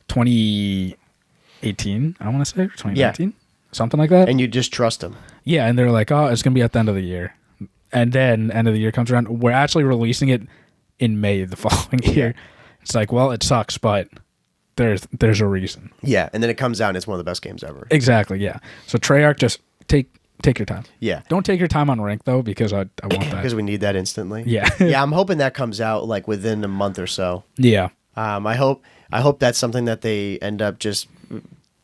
2018, I want to say, or 2019. Yeah. Something like that. And you just trust them. Yeah, and they're like, oh, it's going to be at the end of the year. And then end of the year comes around. We're actually releasing it in May the following year. It's like, well, it sucks, but there's a reason. Yeah, and then it comes out and it's one of the best games ever. Exactly, yeah. So Treyarch, just take your time. Yeah. Don't take your time on rank, though, because I want that. Because we need that instantly. Yeah. Yeah, I'm hoping that comes out like within a month or so. Yeah. I hope that's something that they end up just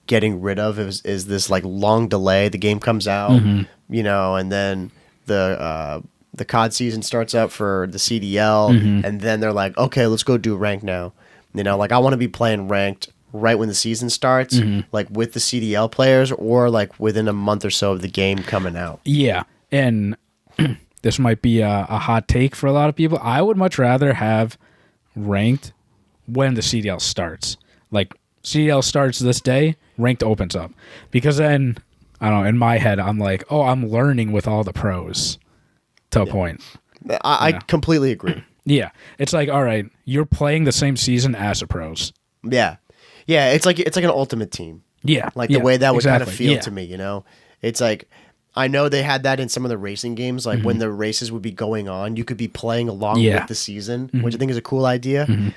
getting rid of is this like long delay. The game comes out, and then the COD season starts up for the CDL, and then they're like, okay, let's go do rank now. Like I want to be playing ranked right when the season starts, like with the CDL players, or like within a month or so of the game coming out. Yeah, and this might be a hot take for a lot of people. I would much rather have ranked when the CDL starts. Like CDL starts this day, ranked opens up. Because then, I don't know, in my head, I'm like, oh, I'm learning with all the pros to a point. I completely agree. Yeah. It's like, all right, you're playing the same season as the pros. Yeah. Yeah, it's like an ultimate team. Yeah. Like the way that would kind of feel to me, It's like, I know they had that in some of the racing games, like when the races would be going on, you could be playing along with the season, which I think is a cool idea.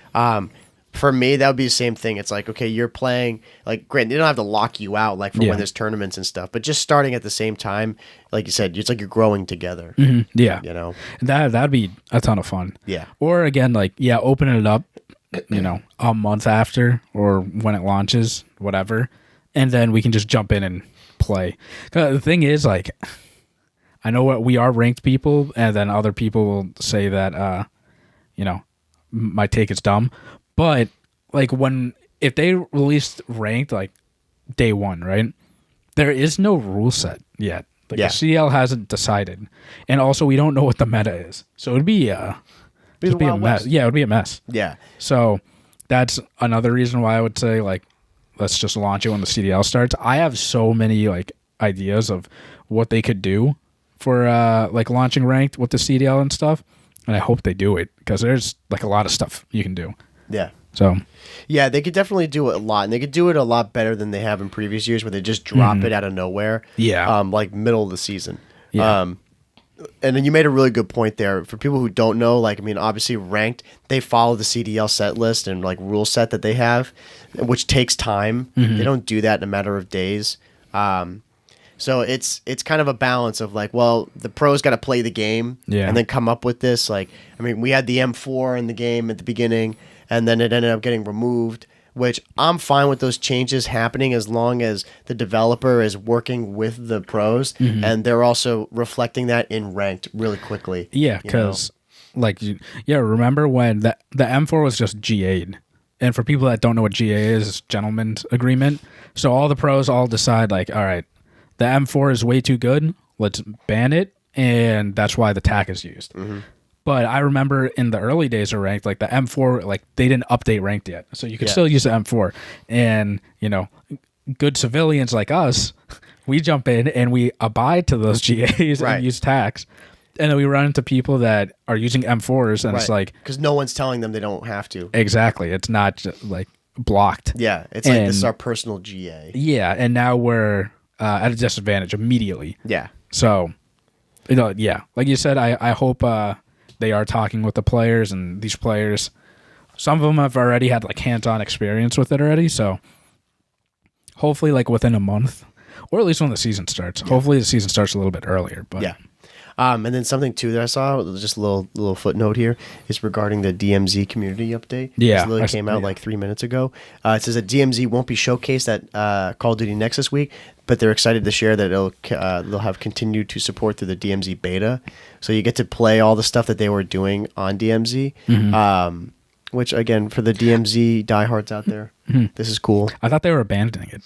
For me, that would be the same thing. It's like, okay, you're playing, like, granted, they don't have to lock you out, like, for when there's tournaments and stuff, but just starting at the same time, like you said, it's like you're growing together. Yeah. That'd be a ton of fun. Yeah. Or, again, like, opening it up, a month after or when it launches, whatever, and then we can just jump in and play. 'Cause the thing is, like, I know what we are ranked people, and then other people will say that, my take is dumb. But like if they released ranked like day one, right? There is no rule set yet. Like the CL hasn't decided, and also we don't know what the meta is. So it'd be a mess. Yeah, it would be a mess. Yeah. So that's another reason why I would say like let's just launch it when the CDL starts. I have so many like ideas of what they could do for like launching ranked with the CDL and stuff, and I hope they do it because there's like a lot of stuff you can do. Yeah. So yeah, they could definitely do it a lot, and they could do it a lot better than they have in previous years, where they just drop it out of nowhere. Yeah. Like middle of the season. Yeah. And then you made a really good point there. For people who don't know, like, I mean, obviously ranked, they follow the CDL set list and like rule set that they have, which takes time. They don't do that in a matter of days. So it's kind of a balance of like, well, the pros got to play the game and then come up with this. Like, I mean, we had the M4 in the game at the beginning, and then it ended up getting removed, which I'm fine with those changes happening as long as the developer is working with the pros and they're also reflecting that in ranked really quickly. Yeah, because like, remember when the M4 was just GA'd? And for people that don't know what GA is, it's gentleman's agreement. So all the pros all decide like, all right, the M4 is way too good, let's ban it, and that's why the TAC is used. But I remember in the early days of ranked, like the M4, like they didn't update ranked yet, so you could still use the M4. And you know, good civilians like us, we jump in and we abide to those GAs and use tax. And then we run into people that are using M4s, and it's like because no one's telling them they don't have to. Exactly, it's not just like blocked. Yeah, it's like this is our personal GA. Yeah, and now we're at a disadvantage immediately. Yeah. So, you know, like you said, I hope they are talking with the players, and these players, some of them have already had like hands-on experience with it already. So hopefully like within a month, or at least when the season starts. Hopefully the season starts a little bit earlier. But and then something too that I saw, just a little footnote here, is regarding the DMZ community update. Yeah, this literally came out like 3 minutes ago. It says that DMZ won't be showcased at Call of Duty Next this week, but they're excited to share that they'll have continued to support through the DMZ beta. So you get to play all the stuff that they were doing on DMZ, which again, for the DMZ diehards out there, this is cool. I thought they were abandoning it.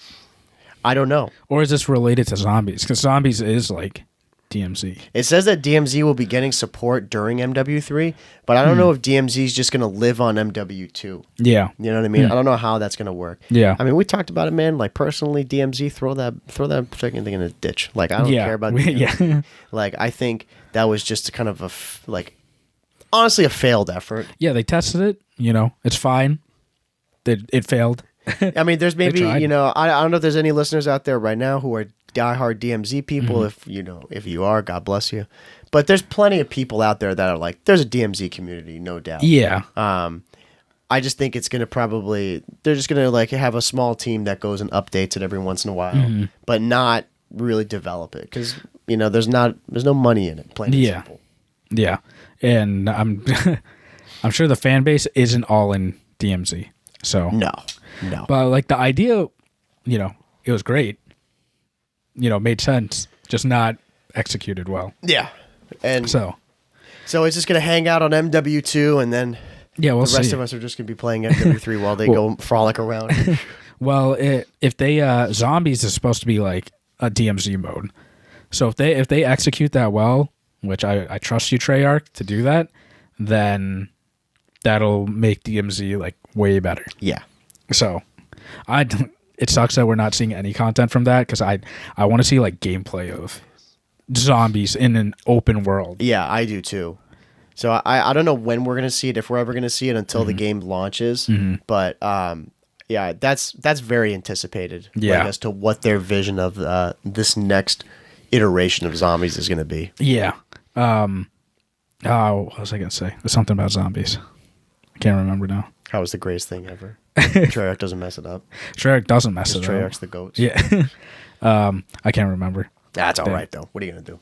I don't know. Or is this related to zombies? Because zombies is like DMZ. It says that DMZ will be getting support during MW3, but I don't know if DMZ is just going to live on MW2. Yeah. You know what I mean? I don't know how that's going to work. Yeah. I mean, we talked about it, man. Like, personally, DMZ, throw that freaking thing in a ditch. Like, I don't care about DMZ. Like, I think that was just kind of honestly, a failed effort. Yeah, they tested it. You know, it's fine. It failed. I mean, there's maybe, you know, I don't know if there's any listeners out there right now who are diehard DMZ people. If you are, God bless you. But there's plenty of people out there that are like, there's a DMZ community, no doubt. Yeah. I just think it's going to they're just going to like have a small team that goes and updates it every once in a while, but not really develop it because, you know, there's no money in it, plain and simple. Yeah. And I'm sure the fan base isn't all in DMZ. So no. But like the idea, you know, it was great. You know, made sense, just not executed well. Yeah. And so it's just going to hang out on MW2, and then the rest of us are just going to be playing MW3 while they go frolic around. Well, if they zombies is supposed to be like a DMZ mode. So if they execute that well, which I trust you, Treyarch, to do that, then that'll make DMZ like way better. Yeah. So it sucks that we're not seeing any content from that because I want to see like gameplay of zombies in an open world. Yeah, I do too. So I don't know when we're gonna see it, if we're ever gonna see it until the game launches. But yeah, that's very anticipated. Yeah, like, as to what their vision of this next iteration of zombies is gonna be. Yeah. What was I gonna say? There's something about zombies. I can't remember now. That was the greatest thing ever. Treyarch doesn't mess it up. Treyarch doesn't mess it up. Treyarch's the goats. Yeah. I can't remember. That's all right, though. What are you going to do?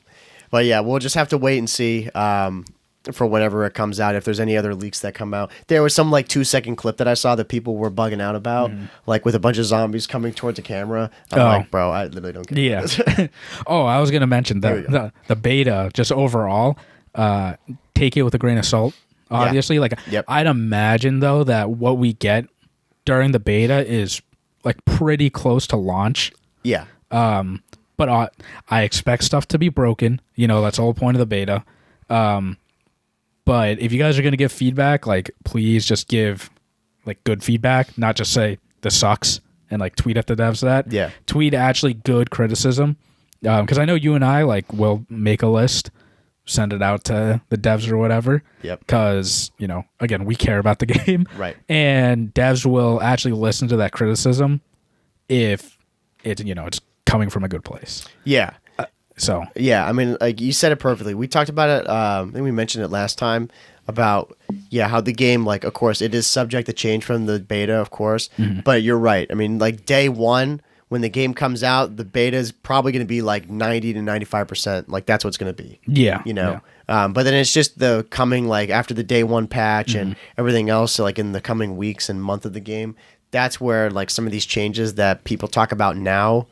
But yeah, we'll just have to wait and see for whenever it comes out, if there's any other leaks that come out. There was some like 2-second clip that I saw that people were bugging out about, like with a bunch of zombies coming towards the camera. I'm like, bro, I literally don't care. Yeah. I was going to mention that the beta, just overall, take it with a grain of salt. Obviously, I'd imagine though that what we get during the beta is like pretty close to launch. Yeah. But I expect stuff to be broken. You know, that's the whole point of the beta. But if you guys are gonna give feedback, like please just give like good feedback, not just say this sucks and like tweet at the devs that. Yeah. Tweet actually good criticism. Because I know you and I like will make a list, send it out to the devs or whatever. Yep. Because, you know, again, we care about the game. Right. And devs will actually listen to that criticism if it's, you know, it's coming from a good place. Yeah. So. Yeah, I mean, like you said it perfectly. We talked about it, I think we mentioned it last time about, how the game, like, of course, it is subject to change from the beta, of course. Mm-hmm. But you're right. I mean, like day one, when the game comes out, the beta is probably going to be like 90 to 95%. Like that's what's going to be. Yeah. You know, but then it's just the coming, like after the day one patch and everything else, so like in the coming weeks and month of the game, that's where like some of these changes that people talk about now,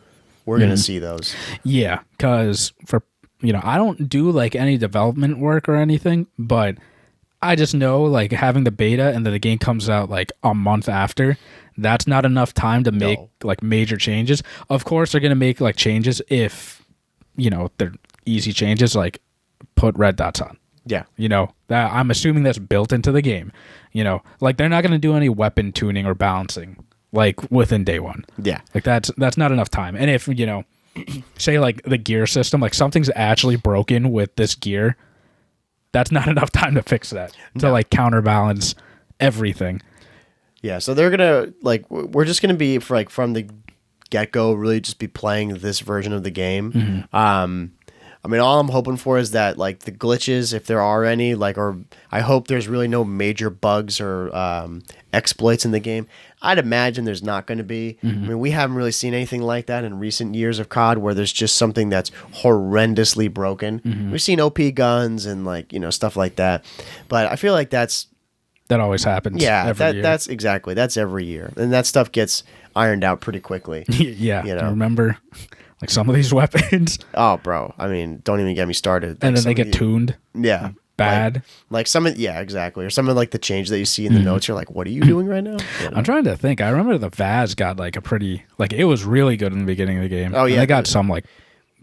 we're going to see those. Yeah. Because for, you know, I don't do like any development work or anything, but I just know like having the beta and then the game comes out like a month after, that's not enough time to make like major changes. Of course, they're going to make like changes if, you know, they're easy changes, like put red dots on. Yeah. You know, that I'm assuming that's built into the game. You know, like they're not going to do any weapon tuning or balancing like within day one. Yeah. Like that's not enough time. And if, you know, say like the gear system, like something's actually broken with this gear, that's not enough time to fix that to like counterbalance everything. Yeah, so they're gonna like we're just gonna be for, like from the get go really just be playing this version of the game. I mean, all I'm hoping for is that like the glitches, if there are any, like, or I hope there's really no major bugs or exploits in the game. I'd imagine there's not going to be. I mean, we haven't really seen anything like that in recent years of COD where there's just something that's horrendously broken. We've seen OP guns and like, you know, stuff like that, but I feel like that always happens. Yeah, every year. that's exactly. That's every year. And that stuff gets ironed out pretty quickly. Yeah. You know? Do you remember like some of these weapons? Oh, bro. I mean, don't even get me started. Like, and then they get tuned. Yeah. Bad. Like some of, yeah, exactly. Or some of like the change that you see in the notes, you're like, what are you doing right now? You know? I'm trying to think. I remember the Vaz got like a pretty, like it was really good in the beginning of the game. Oh, yeah. And they got some like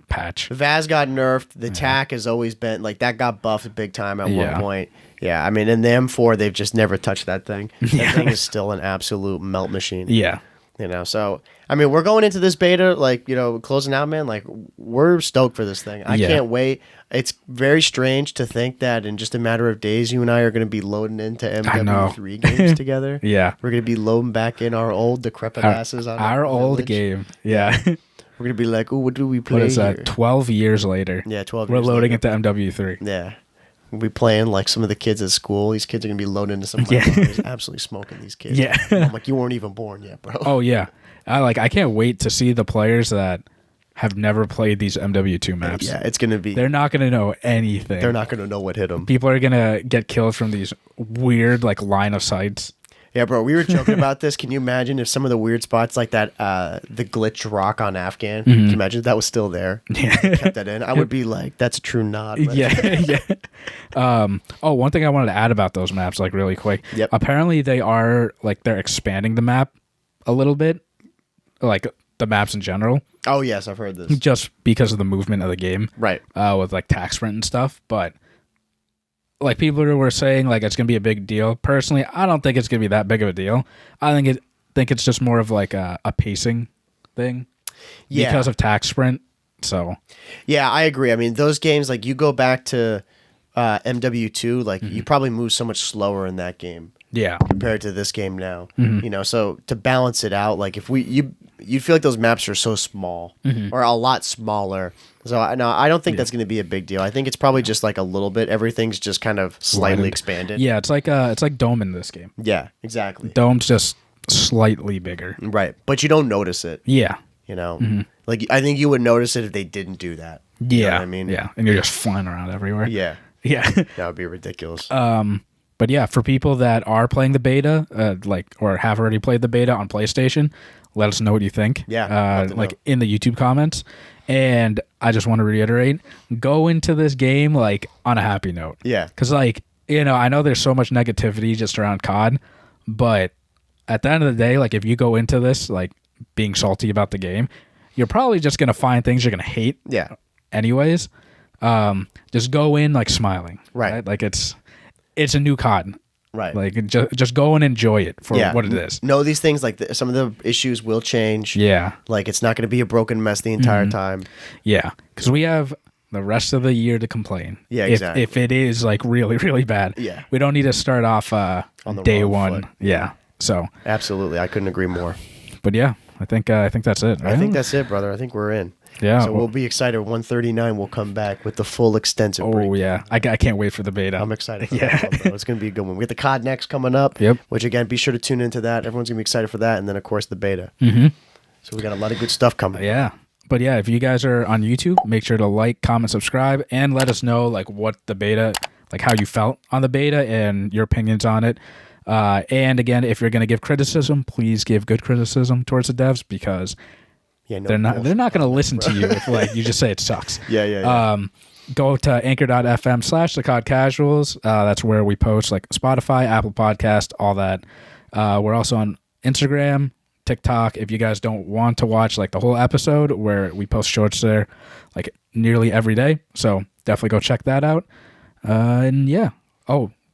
patch. Vaz got nerfed. The TAC has always been, like that got buffed big time at one point. Yeah, I mean, in the M4, they've just never touched that thing. That thing is still an absolute melt machine. Yeah. You know, so, I mean, we're going into this beta, like, you know, closing out, man. Like, we're stoked for this thing. I can't wait. It's very strange to think that in just a matter of days, you and I are going to be loading into MW3 games together. Yeah. We're going to be loading back in our old decrepit asses on our old village. game. Yeah. We're going to be like, oh, what do we play What is that? here? 12 years later. Yeah, 12 We're years loading later. into MW3. Yeah. We'll be playing like some of the kids at school. These kids are going to be loading into some absolutely smoking these kids. Yeah. I'm like, you weren't even born yet, bro. Oh, yeah. I can't wait to see the players that have never played these MW2 maps. Yeah, it's going to be. They're not going to know anything. They're not going to know what hit them. People are going to get killed from these weird like line of sights. Yeah, bro, we were joking about this. Can you imagine if some of the weird spots like that, the glitch rock on Afghan, can you imagine if that was still there? Yeah. Kept that in. I would be like, that's a true nod. Right? Yeah. One thing I wanted to add about those maps, like really quick. Yep. Apparently they're expanding the map a little bit, like the maps in general, Oh, yes, I've heard this. just because of the movement of the game. Right. With like tax sprint and stuff. But like people were saying like it's gonna be a big deal. Personally, I don't think it's gonna be that big of a deal. I think it's just more of like a pacing thing. Yeah. Because of tax sprint. So Yeah, I agree. I mean, those games, like you go back to MW2, like you probably move so much slower in that game. yeah. Compared to this game now, you know, so to balance it out, like if you feel like those maps are so small or a lot smaller. So I don't think that's going to be a big deal. I think it's probably just like a little bit. Everything's just kind of slightly expanded. Yeah, it's like Dome in this game. Yeah, exactly. Dome's just slightly bigger. Right, but you don't notice it. Yeah. You know, like I think you would notice it if they didn't do that. Yeah. You know what I mean? Yeah, and you're just flying around everywhere. Yeah, Yeah. that would be ridiculous. But yeah, for people that are playing the beta, or have already played the beta on PlayStation, let us know what you think. Yeah, love to know. in the YouTube comments. And I just want to reiterate, go into this game like on a happy note. Yeah. Because like, you know, I know there's so much negativity just around COD, but at the end of the day, like if you go into this like being salty about the game, you're probably just gonna find things you're gonna hate. Yeah. Anyways, just go in like smiling. Right. Like it's a new COD. Right. Like just go and enjoy it for what it is. Know these things, like some of the issues will change. Yeah. Like it's not going to be a broken mess the entire time. Yeah, because we have the rest of the year to complain. Yeah, exactly. If it is like really, really bad. Yeah. We don't need to start off on the day wrong one. foot. Yeah. So. Absolutely, I couldn't agree more. But yeah, I think that's it. Right? I think that's it, brother. I think we're in. Yeah. So we'll be excited. 139 will come back with the full extensive. Oh yeah, I can't wait for the beta. I'm excited for that one, bro. It's going to be a good one. We got the COD next coming up. Yep. Which again, be sure to tune into that. Everyone's going to be excited for that, and then of course the beta. Mm-hmm. So we got a lot of good stuff coming. Yeah. But yeah, if you guys are on YouTube, make sure to like, comment, subscribe, and let us know like what the beta, like how you felt on the beta and your opinions on it. And again, if you're going to give criticism, please give good criticism towards the devs because they're not going to listen to you if like you just say it sucks. Yeah. Go to anchor.fm/the COD Casuals. That's where we post like Spotify, Apple Podcast, all that. We're also on Instagram, TikTok. If you guys don't want to watch like the whole episode, where we post shorts there like nearly every day, so definitely go check that out. And yeah,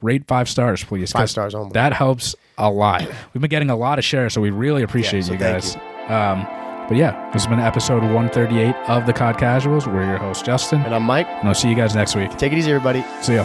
rate 5 stars, please. 5 stars only. That helps a lot. We've been getting a lot of shares, so we really appreciate you guys. But yeah, this has been episode 138 of the COD Casuals. We're your host, Justin. And I'm Mike. And I'll see you guys next week. Take it easy, everybody. See ya.